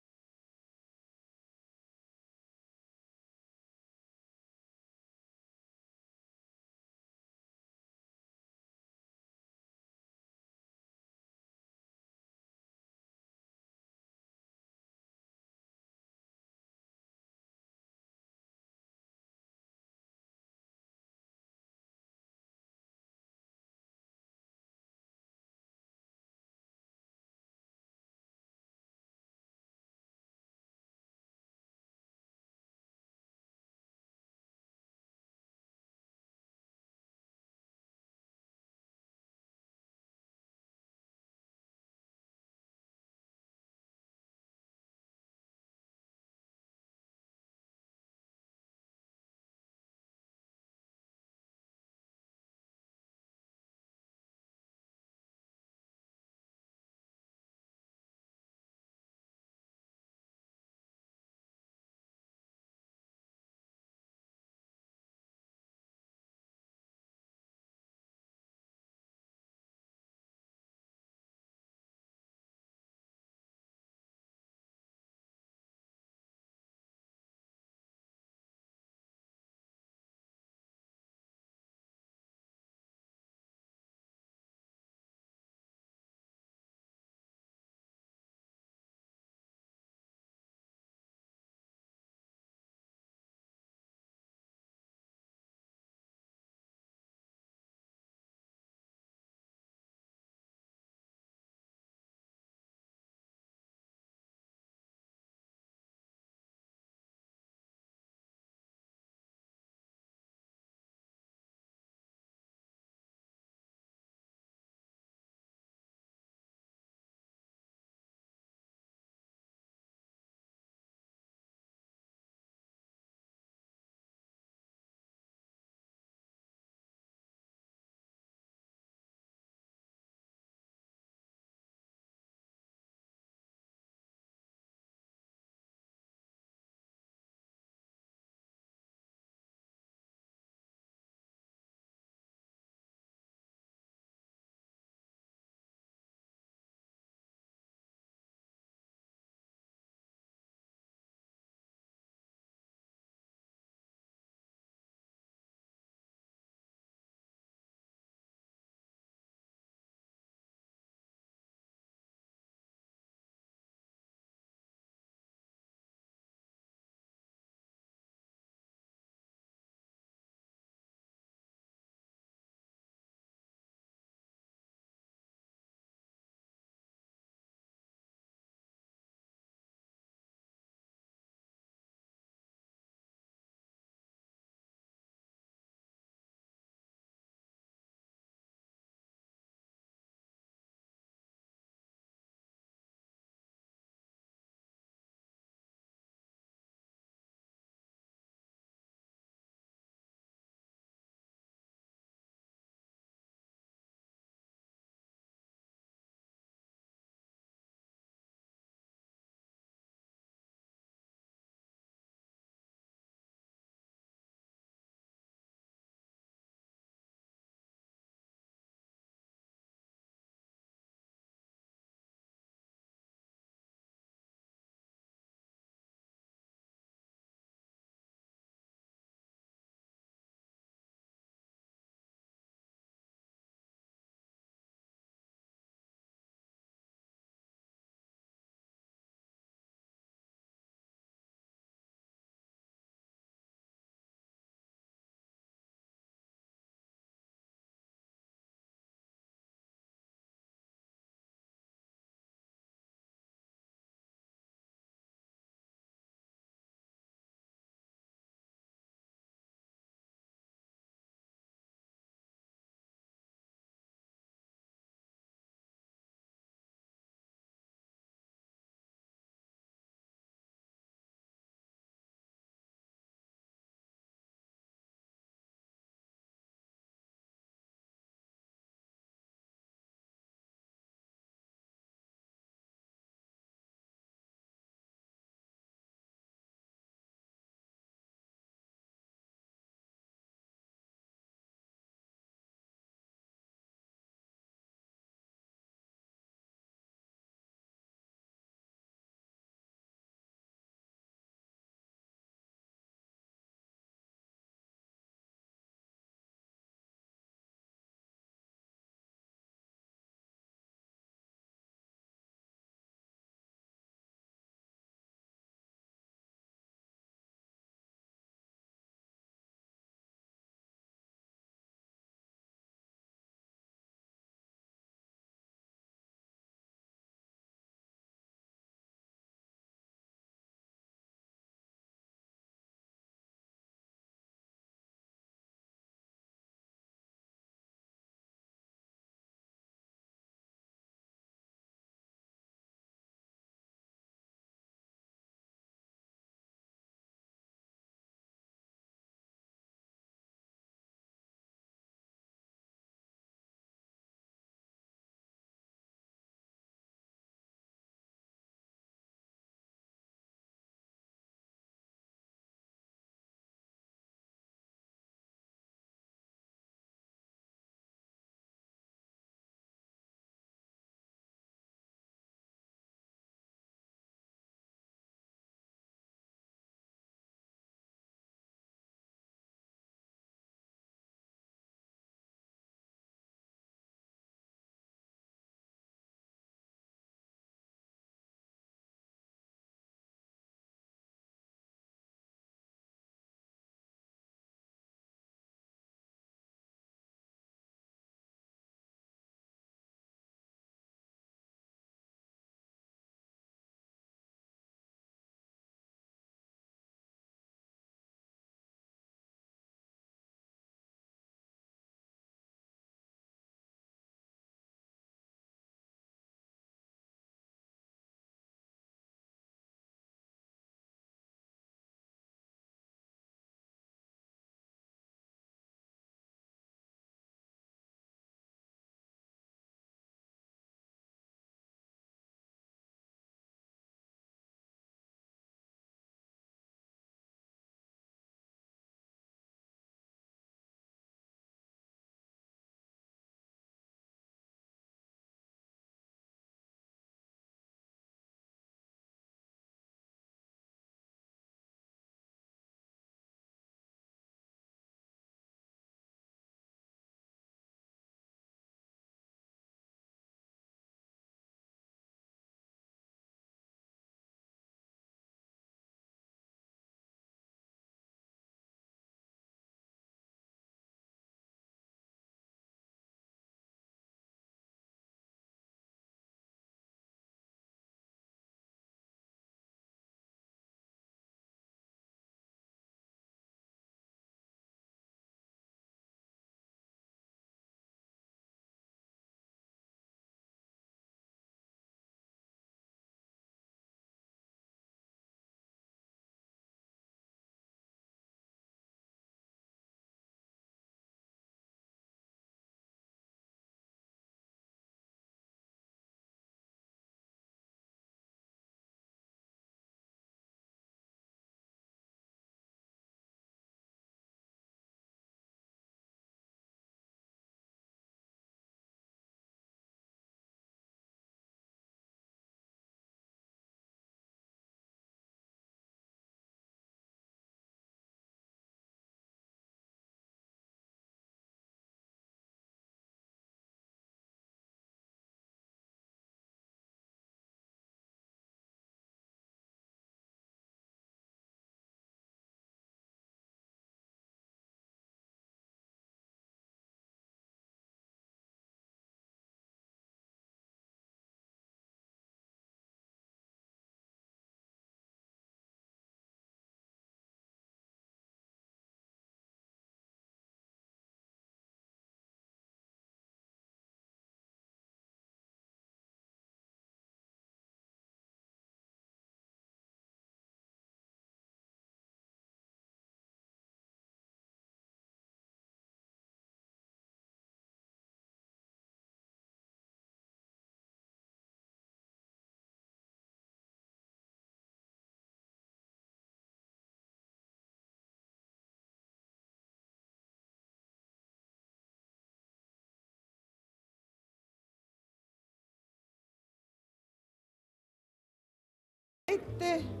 forseti.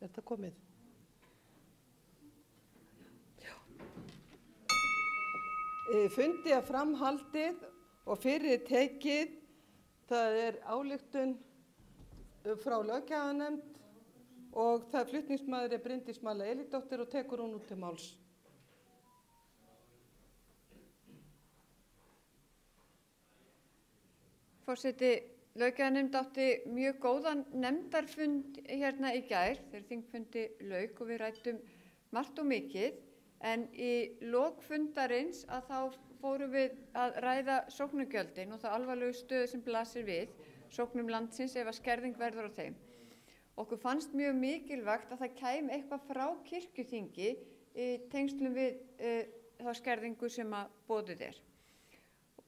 Er þetta komið? Já. Fundi er framhaldið og fyrir tekið, það er ályktun frá löggjafarnefnd og það er flutningsmaður er Bryndís Malla Elídóttir og tekur hún út til máls. Forseti, löggjafarnefnd átti mjög góðan nefndarfund hérna í gær þegar þingfundi lauk og við ræddum margt og mikið, en í lok fundarins að þá fórum við að ræða sóknargjöldin og það alvarlegu stöðu sem blasir við sóknum landsins ef að skerðing verður á þeim. Okkur fannst mjög mikilvægt að það kæmi eitthvað frá kirkjuþingi í tengslum við þá skerðingu sem að boðuð er.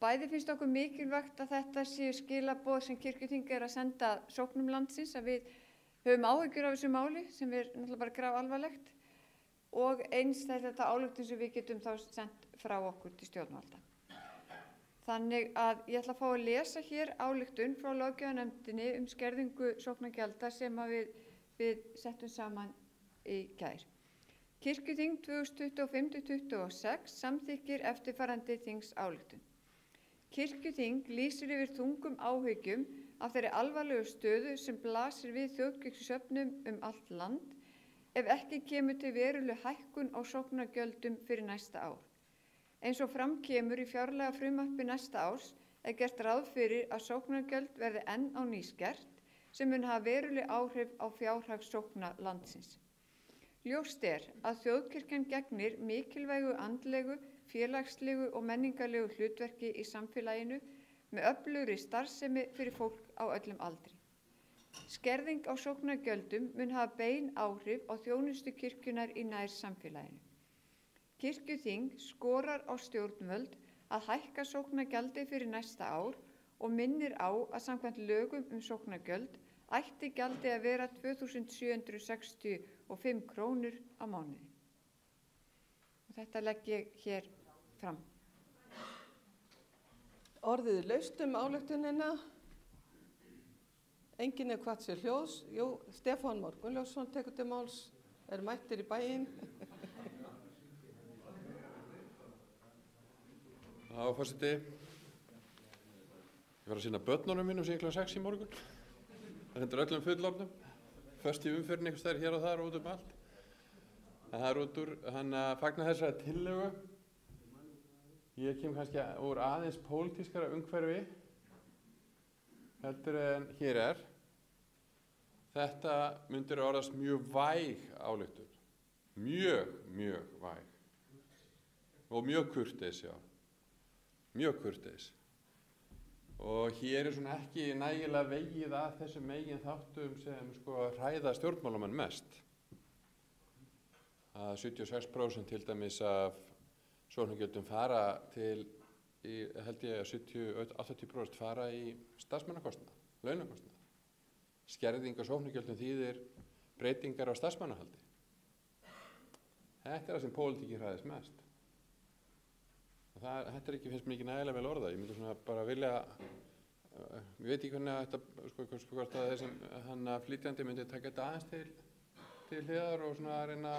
Bæði finnst okkur mikilvægt að þetta séu skilaboð sem kirkjuþing er að senda sóknum landsins, að við höfum áhyggjur af þessu máli sem er náttúrulega bara grafalvarlegt, og eins þetta ályktun sem við getum þá sendt frá okkur til stjórnvalda. Þannig að ég ætla að fá að lesa hér ályktun frá löggjafarnefndinni skerðingu sóknargjalda sem að við settum saman í gær. Kirkjuþing 2025-26 samþykkir eftirfarandi þingsályktun. Kirkjuþing lýsir yfir þungum áhyggjum af þeirri alvarlegu stöðu sem blasir við þjóðkirkjusöfnum allt land ef ekki kemur til veruleg hækkun á sóknargjöldum fyrir næsta ár. Eins og fram kemur í fjárlagafrumvarpi næsta árs er gert ráð fyrir að sóknargjöld verði enn á ný skert sem mun hafa veruleg áhrif á fjárhag sókna landsins. Ljóst er að þjóðkirkjan gegnir mikilvægu andlegu, félagslegu og menningarlegu hlutverki í samfélaginu með öflugri starfsemi fyrir fólk á öllum aldri. Skerðing á sóknargjöldum mun hafa bein áhrif á þjónustu kirkjunar í nær samfélaginu. Kirkjuþing skorar á stjórnvöld að hækka sóknargjaldi fyrir næsta ár og minnir á að samkvæmt lögum sóknargjöld ætti gjaldi að vera 2.765 krónur á mánuði. Og þetta legg ég hér fram. Orðið laust ályktunina. Enginn er hvatt sér hljóðs. Jú, Stefán Már Gunnlaugsson tekur til máls, er mættur í bæinn. Já, forseti. Ég var að sinna börnunum mínum síðan kl. 6 í morgun. Það hendur öllum fullorðnum. Föst í umferðin einhvers staðar hér og þar út allt. Það er út úr, hann að fagna þessari tillögu. Ég kem kannski úr aðeins pólitískara umhverfi heldur en hér er. Þetta myndir orðast mjög væg ályktun. Mjög væg. Og mjög kurteis, já. Mjög kurteis. Og hér er svona ekki nægilega vegið að þessum megin þáttum sem hræða stjórnmálamenn mest. Að 76% til dæmis af sóknargjöldum fara til, held ég að 80% fara í starfsmannakostnað, launakostnað. Skerðing á sóknargjöldum þýðir breytingar á starfsmannahaldi. Þetta er það sem pólitíkin hræðist mest. Þetta er ekki, finnst mér ekki nægilega vel orðað. Ég myndi svona bara vilja, ég veit ekki hvernig að þetta, hvort að þessum flytjandi myndi taka þetta aðeins til hliðar og svona að reyna,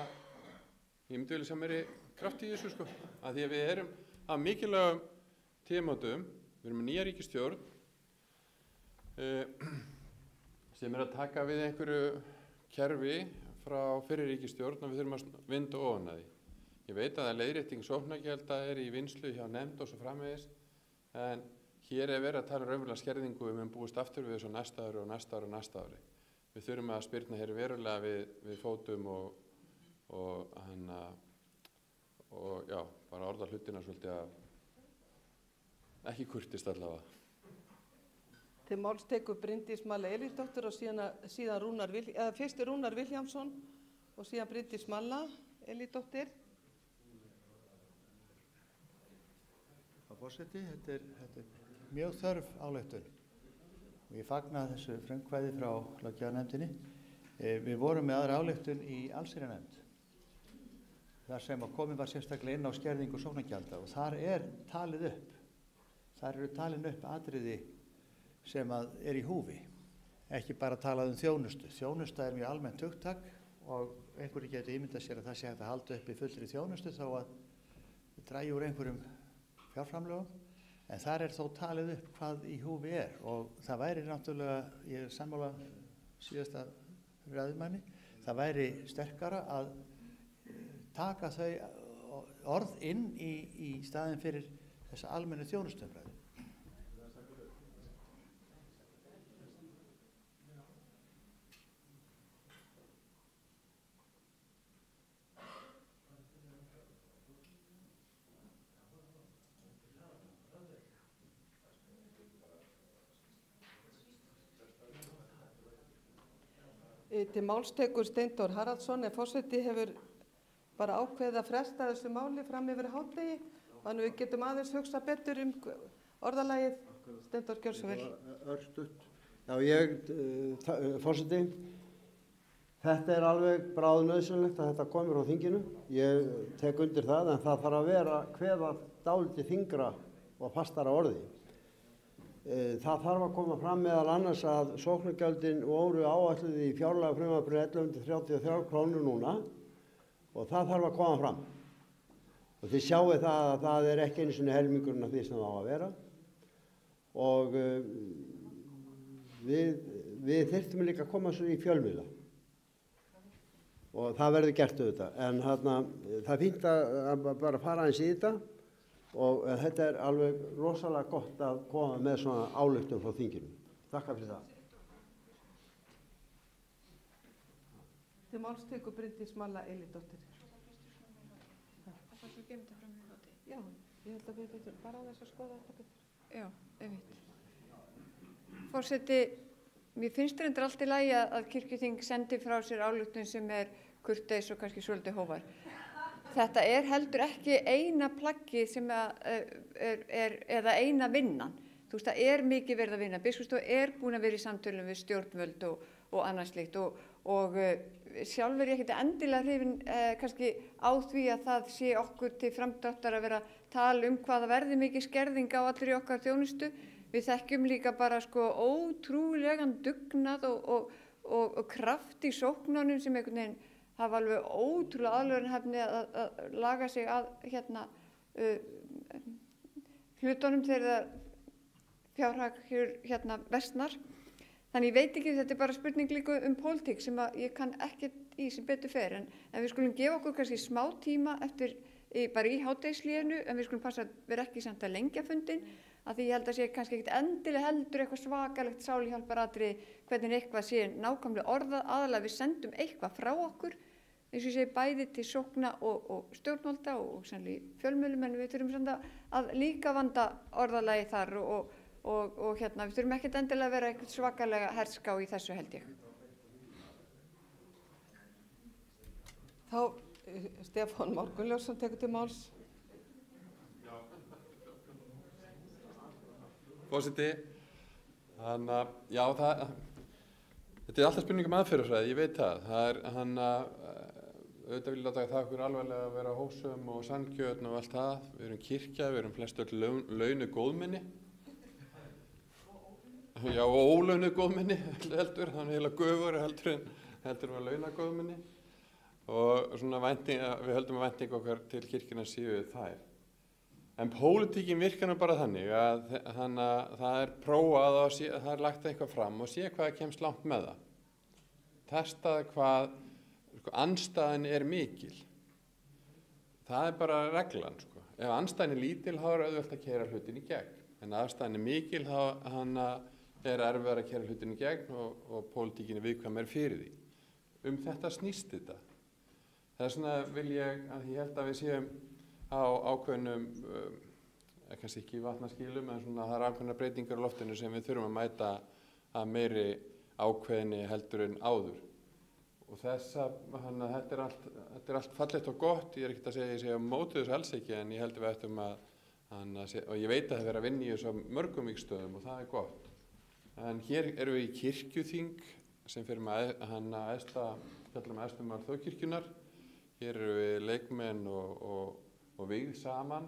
ég myndi vilja sjá meiri kraft í þessu að því að við erum á mikilvægum tímamótum, við erum með nýja ríkisstjórn sem er að taka við einhverju kerfi frá fyrri ríkisstjórn og við þurfum að vinda ofan að því. Ég veit að leiðrétting sóknargjalda er í vinnslu hjá nefnd og svo framvegis, en hér er verið að tala raunverulega skerðingu við höfum búist aftur við þessu næsta ári og næsta ári og næsta ári. Við þurfum að spyrna hér verulega við fótum og og já, bara orða hlutina svolítið að ekki kurtist allavega. Til máls tekur Bryndís Malla Elísdóttir og síðan fyrst Rúnar Vilhjálmsson og síðan Bryndís Malla Elísdóttir. Forseti, þetta er mjög þörf ályktun og ég fagna þessu frumkvæði frá löggjafarnefndinni. Við vorum með aðra ályktun í allsherjarnefnd þar sem að komið var sérstaklega inn á skerðingu sóknargjalda og þar eru talin upp atriði sem að er í húfi, ekki bara talað um þjónustu. Þjónusta er mjög almennt hugtak og einhverju getur ímyndað sér að það sé hægt að halda upp í fullri þjónustu þó að dragi úr einhverjum fjárframlögum, en þar er þó talið upp hvað í húfi er og það væri náttúrulega, ég er sammála síðasta ræðumanni, það væri sterkara að taka þau orð inn í staðinn fyrir þessa almennu þjónustumræðu. Til máls tekur Steindór Haraldsson, forseti hefur bara ákveðið að fresta þessu máli fram yfir hádegi, þannig við getum aðeins hugsa betur orðalagið. Steindór, gjör svo vel. Örstutt. Já, forseti, þetta er alveg bráðnauðsynlegt að þetta komir á þinginu. Ég tek undir það, en það þarf að vera kveða dálítið þyngra og fastara orði. Það þarf að koma fram meðal annars að sóknargjöldin voru áætluð í fjárlagafrumvarpinu 1133 krónur núna og það þarf að koma fram. Og þið sjáu það að það er ekki einu sinni helmingurinn af því sem það á að vera og við þyrftum líka að koma svo í fjölmiðla og það verður gert auðvitað. En það er fínt að bara fara aðeins í þetta. Og þetta er alveg rosalega gott að koma með svona ályktun frá þinginu. Þakka fyrir það. Til máls tekur Bryndís Malla Elísdóttir. Það er að gema þetta fram í þátti. Já, ég held að við betur bara á þess að skoða þetta betur. Já, einmitt. Forseti, mér finnst reyndar allt í lagi að kirkjuþing sendi frá sér ályktun sem er kurteis og kannski svolítið hóvar. Þetta er heldur ekki eina plaggið sem eða eina vinnan. Þú veist, það er mikið verið að vinna. Biskupsstofa er búin að vera í samtölum við stjórnvöld og annað slíkt og sjálf er ég ekkert endilega hrifin kannski á því að það sé okkur til framdráttar að vera að tala hvað það verði mikið skerðing á allir í okkar þjónustu. Við þekkjum líka bara ótrúlegan dugnað og kraft í sóknunum sem einhvern veginn hafa alveg ótrúlega aðlögunarhæfni að laga sig að hlutunum þegar fjárhag versnar. Þannig ég veit ekki, þetta er bara spurning líka pólitík sem ég kann ekkert í sem betur fer, en við skulum gefa okkur kannski smá tíma eftir bara í hádegishléinu, en við skulum passa að vera ekki samt að lengja fundinn, af því ég held að sé kannski ekkert endilega heldur eitthvað svakalegt sáluhjálparatriði hvernig eitthvað sé nákvæmlega orðað, aðalega við sendum eitthvað frá okkur, eins og ég segi bæði til sókna og stjórnvalda og sannlega fjölmiðlum, en við þurfum samt að líka vanda orðalagi þar og við þurfum ekkert endilega að vera eitthvað svakalega herská í þessu held ég. Þá Stefán Már Gunnlaugsson tekur til máls. Forseti, þannig að, já, þetta er alltaf spurning aðferðafræði, ég veit það. Það er, auðvitað vil ég láta það okkur alvarlega að vera hófsöm og sanngjötn og allt það. Við erum kirkja, við erum flest öll launuð góðmenni. Já, og ólaunuð góðmenni heldur, þannig heila göfur heldur að launa góðmenni. Og svona við höldum að vænting okkar til kirkjunnar séu þær. En pólitíkin virkar nú bara þannig að það er prófað og það er lagt eitthvað fram og sé hvað kemst langt með það. Testaði hvað andstæðan er mikil. Það er bara reglan. Ef andstæðan er lítil þá er auðvelt að keyra hlutin í gegn. En ef andstæðan er mikil þá er erfiðara að keyra hlutin í gegn og pólitíkin er viðkvæmari fyrir því. Þetta snýst þetta. Þess vegna vil ég held að við séum á ákveðnum, kannski ekki vatnaskilum, en svona það ákveðnar breytingar á loftinu sem við þurfum að mæta að meiri ákveðni heldur en áður. Og þannig að þetta er allt fallegt og gott. Ég er ekkert að segja að ég sé á móti þessu alls ekki, en ég held að við ættum og ég veit að það verður að vinna í þessu mörgum vígstöðum og það er gott. En hér erum við í kirkjuþing sem fyrir með fjallum æðstu mál þjóðkirkjunnar. Hér eru við leikmenn og vígð saman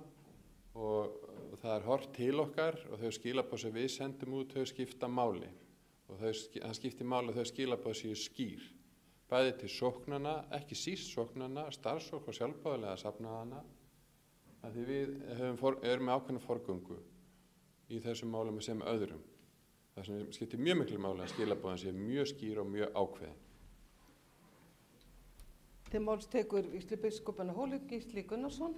og það er horft til okkar og þau skilaboð sem við sendum út, þau skipta máli. Og það skiptir máli að þau skilaboð séu skýr. Bæði til sóknana, ekki síst sóknana, starfsfólk og sjálfboðaliða safnaðana. Því við erum með ákveðna forgöngu í þessum málum sem öðrum. Það sem skiptir mjög miklu máli að skilaboðin sé mjög skýr og mjög ákveðin. Til máls tekur vígslubiskupinn á Hóli, Gísli Gunnarsson.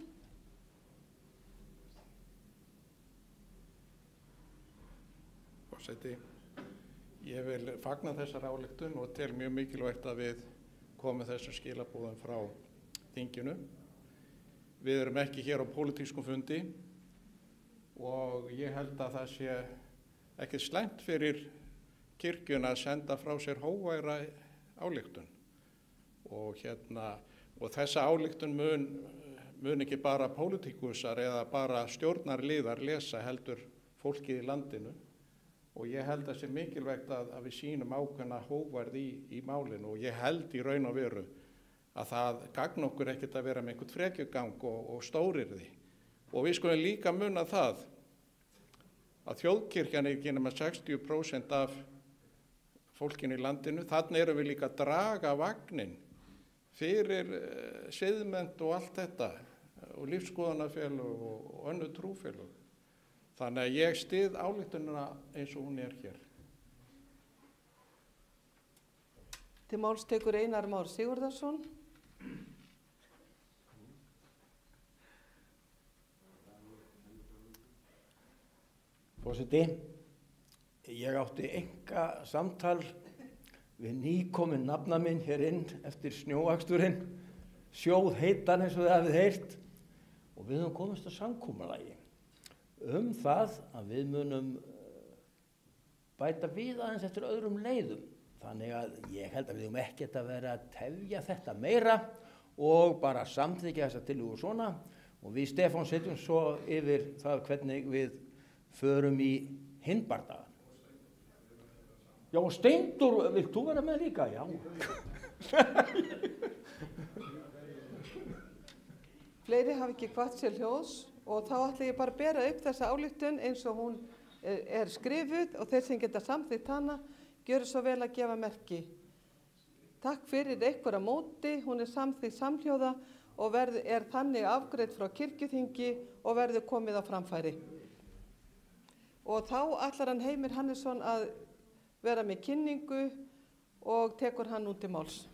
Forseti, ég vil fagna þessar ályktun og tel mjög mikilvægt að við komum þessum skilaboðum frá þinginu. Við erum ekki hér á pólitískum fundi og ég held að það sé ekki slæmt fyrir kirkjuna að senda frá sér hógværa ályktun. Og þessa ályktun mun ekki bara pólitíkusar eða bara stjórnarliðar lesa, heldur fólkið í landinu. Og ég held að það sé mikilvægt að við sýnum ákveðna hógværð í málinu og ég held í raun og veru að það gagn okkur ekkert að vera með einhvern frekjugang og stórirði. Og við skulum líka muna það að þjóðkirkjan er ekki nema 60% af fólkinu í landinu. Þannig erum við líka að draga vagnin fyrir siðmennt og allt þetta og lífsskoðunarfélög og önnur trúfélög. Þannig að ég styð ályktunina eins og hún er hér. Til máls tekur Einar Már Sigurðarson. Forseti, ég átti enga samtal við nýkominn nafna minn hér inn eftir snjóaksturinn, sjóðheitan eins og þið hafið heyrt, og við höfum komist að samkomulagi það að við munum bæta við aðeins eftir öðrum leiðum. Þannig að ég held að við höfum ekkert að vera að tefja þetta meira og bara samþykkja þessa tillögu svona og við Stefán setjum svo yfir það hvernig við förum í hinn bardagann. Já, og Steindór, vilt þú vera með líka? Já. Fleiri hafa ekki hvatt sér hljóðs og þá ætla ég bara að bera upp þessa ályktun eins og hún er skrifuð og þeir sem geta samþykkt hana gjöru svo vel að gefa merki. Takk fyrir ykkur á móti, hún er samþykkt samhljóða og er þannig afgreidd frá kirkjuþingi og verður komið á framfæri. Og þá ætlar hann Heimir Hannesson að vera með kynningu og tekur hann út til máls.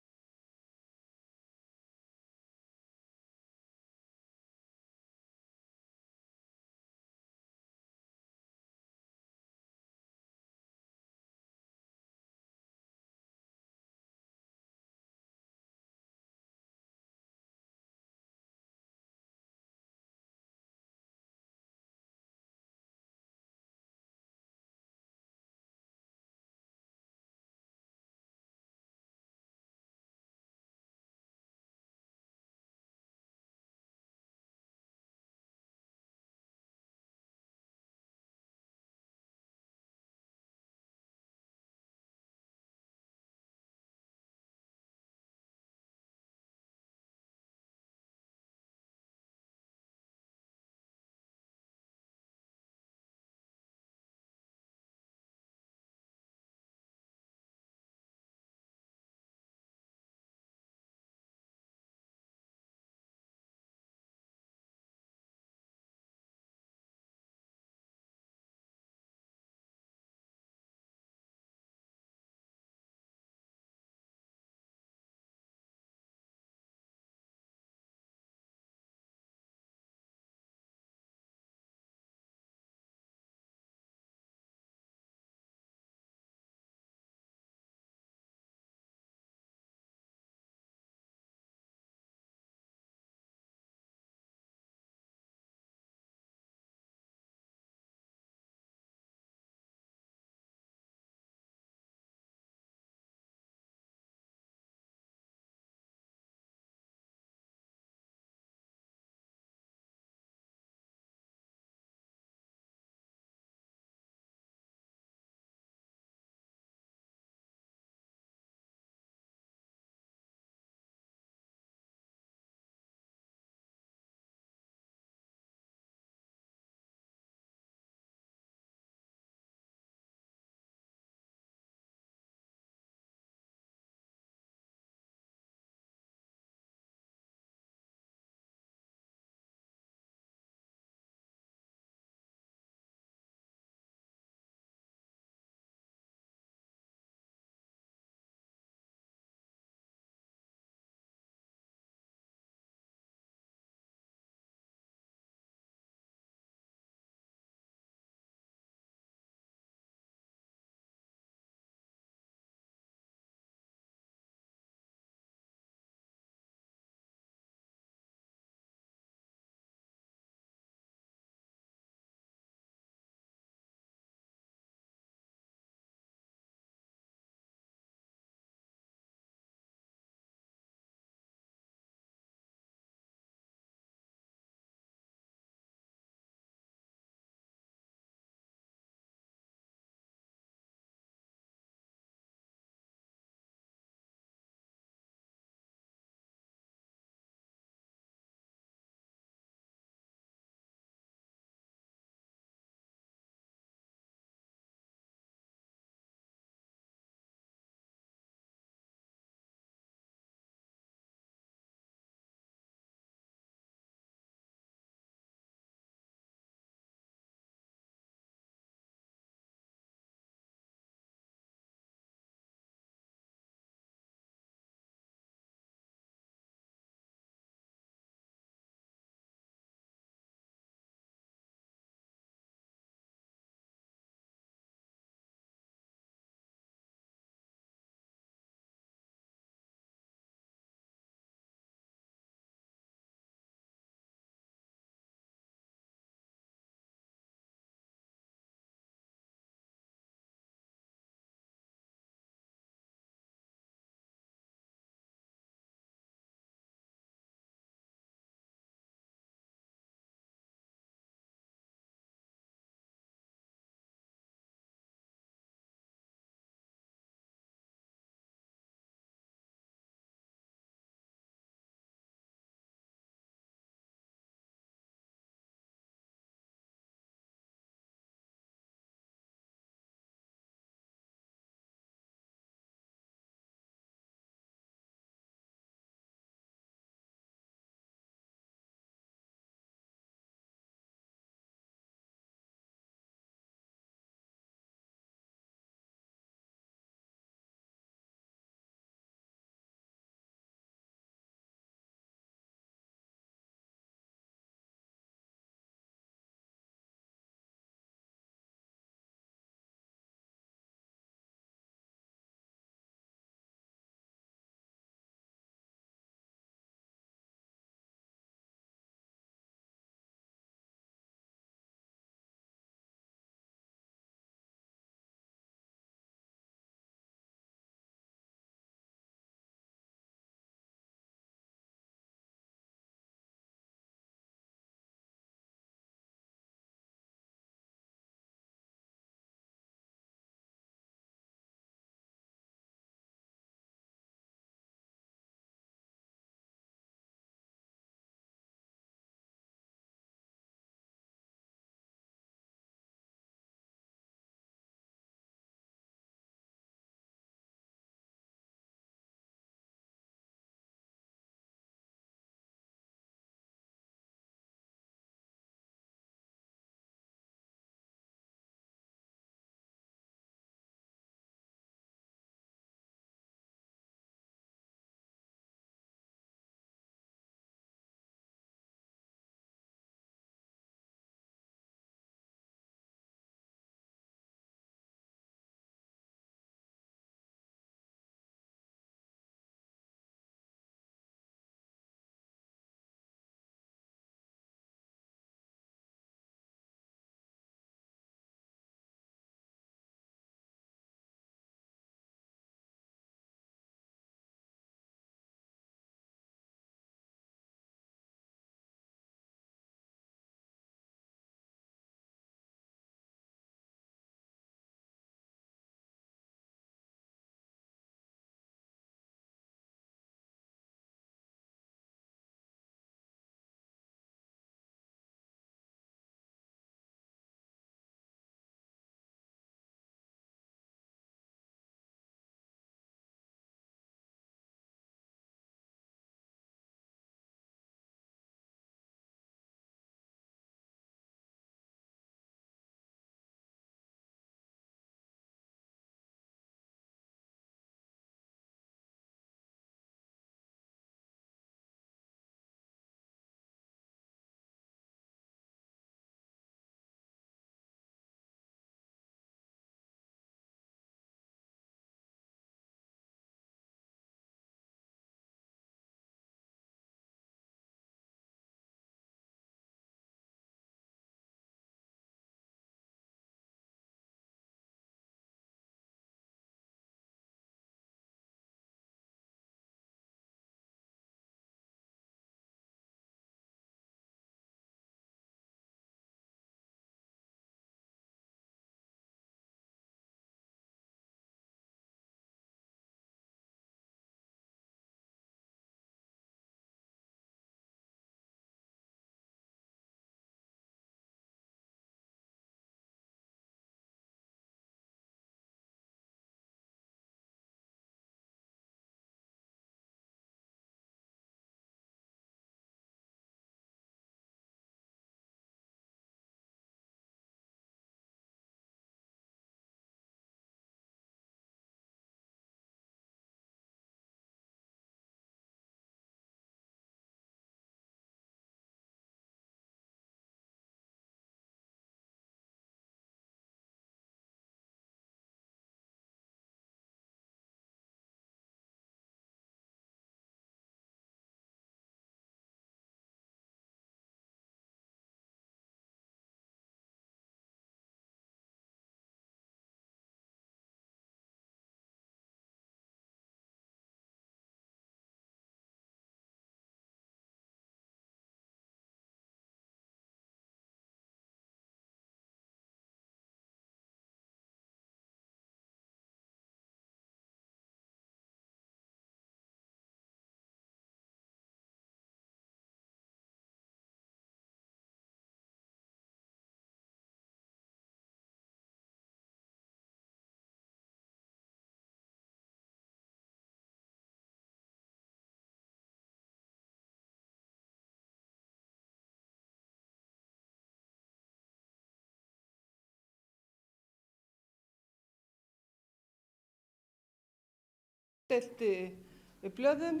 deilt í blöðum,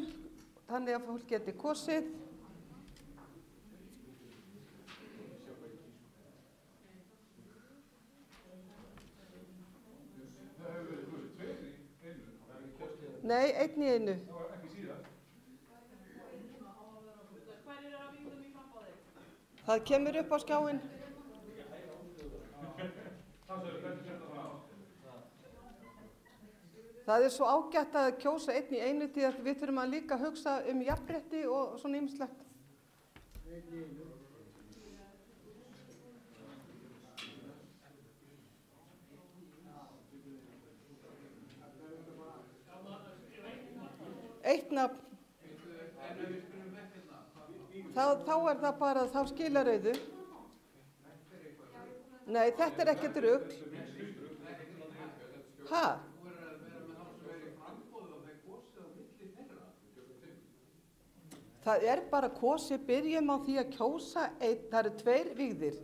þannig að fólk geti kosið. Nei, einn í einu. Það kemur upp á skjáinn. Það er svo ágætt að kjósa einn í einu því að við þurfum að líka hugsa jafnrétti og svona ýmislegt. Eitt nafn. Þá er það bara þá skilarauðu. Nei, þetta er ekkert rugl. Ha? Það er bara kosið, byrjum á því að kjósa einn, það eru 2 vígðir.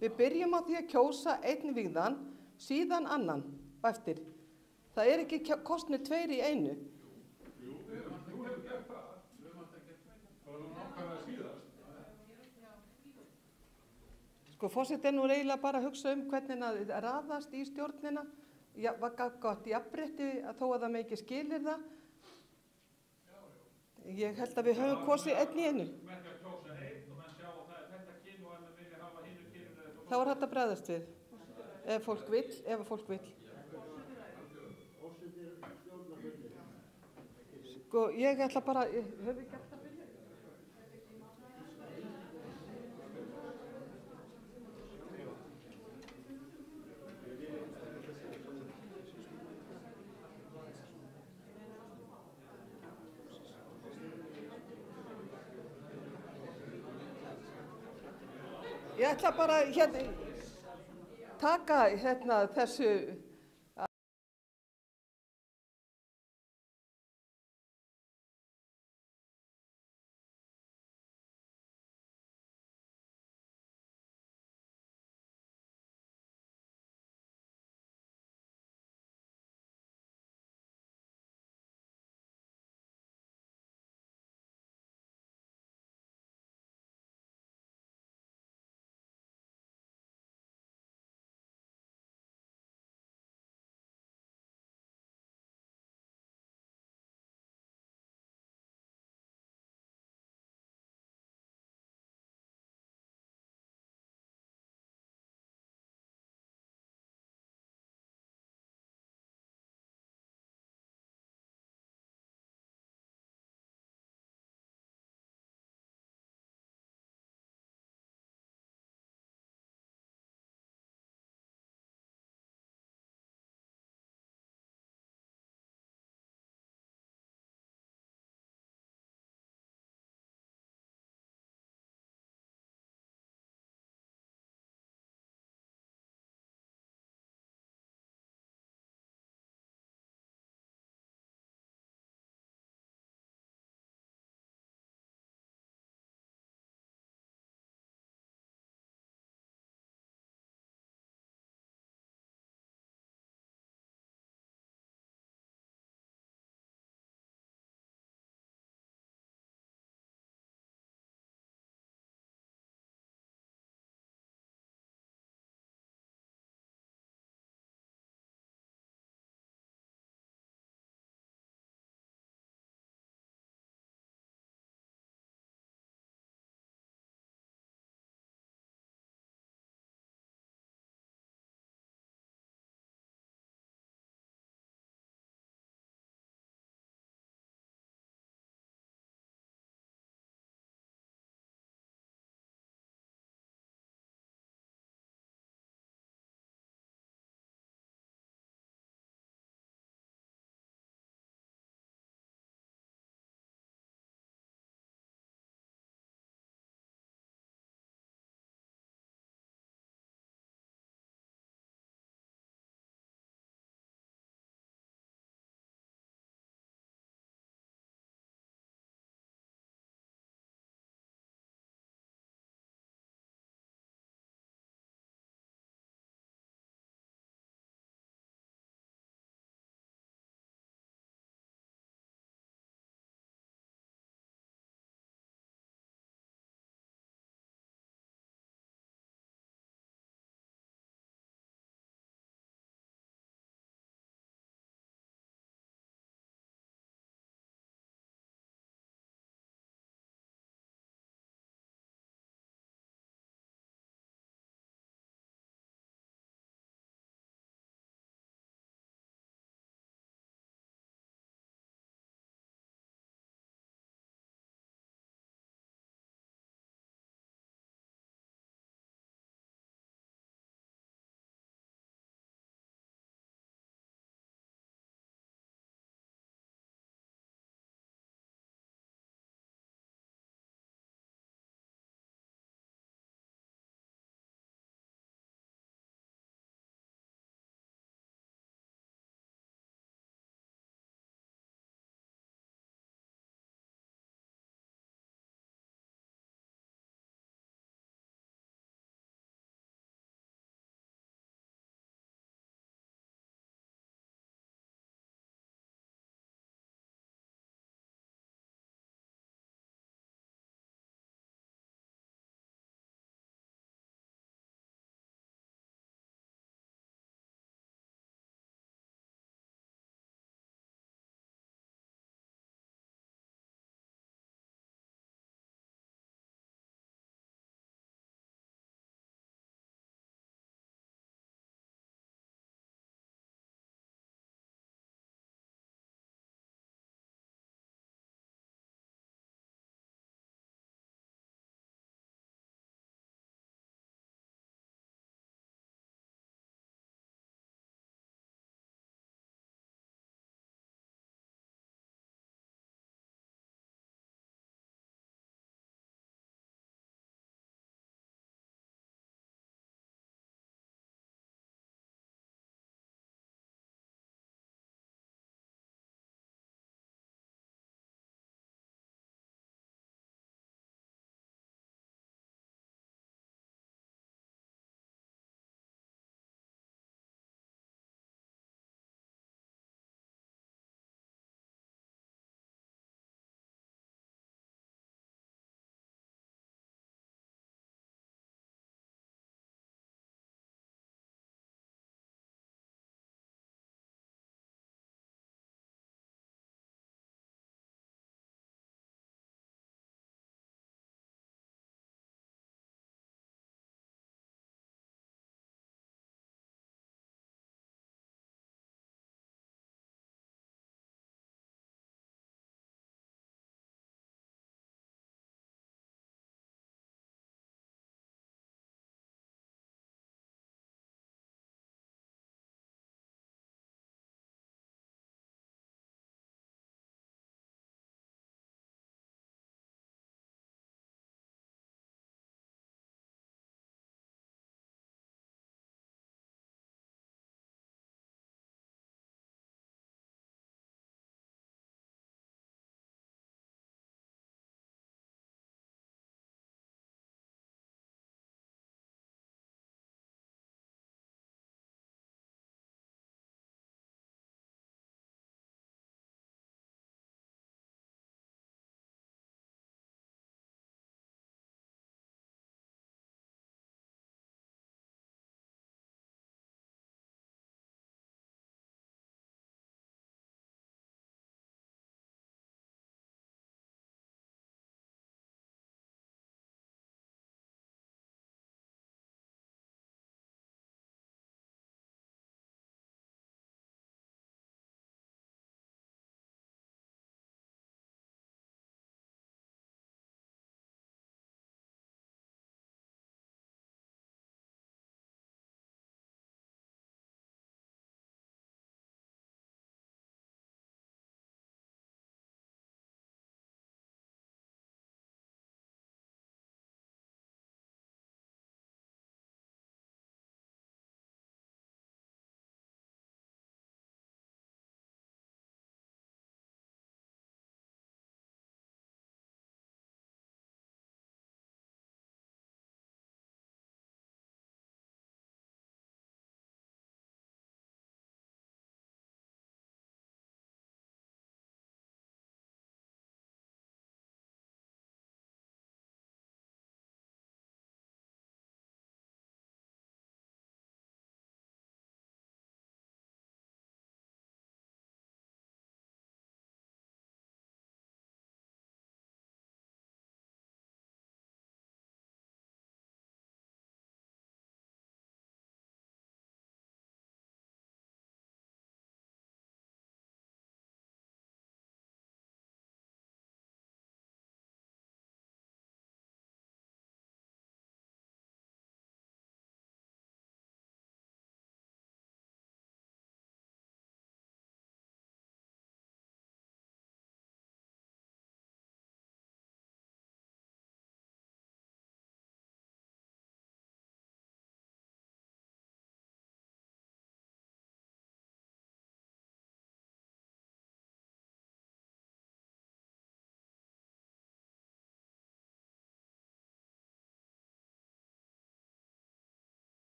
Við byrjum á því að kjósa einn vígðan, síðan annan og eftir. Það er ekki kosnir 2 í einu. Sko, forseti er nú eiginlega bara að hugsa hvernig það raðast í stjórnina. Var gott jafnrétti þó að það megi skilir það. Ég held að við höfum kosið einn í einu. Þá er þetta að bregðast við, ef fólk vill. Sko, ég ætla bara, höfum við gert að byrja? Ég ætla bara taka þessu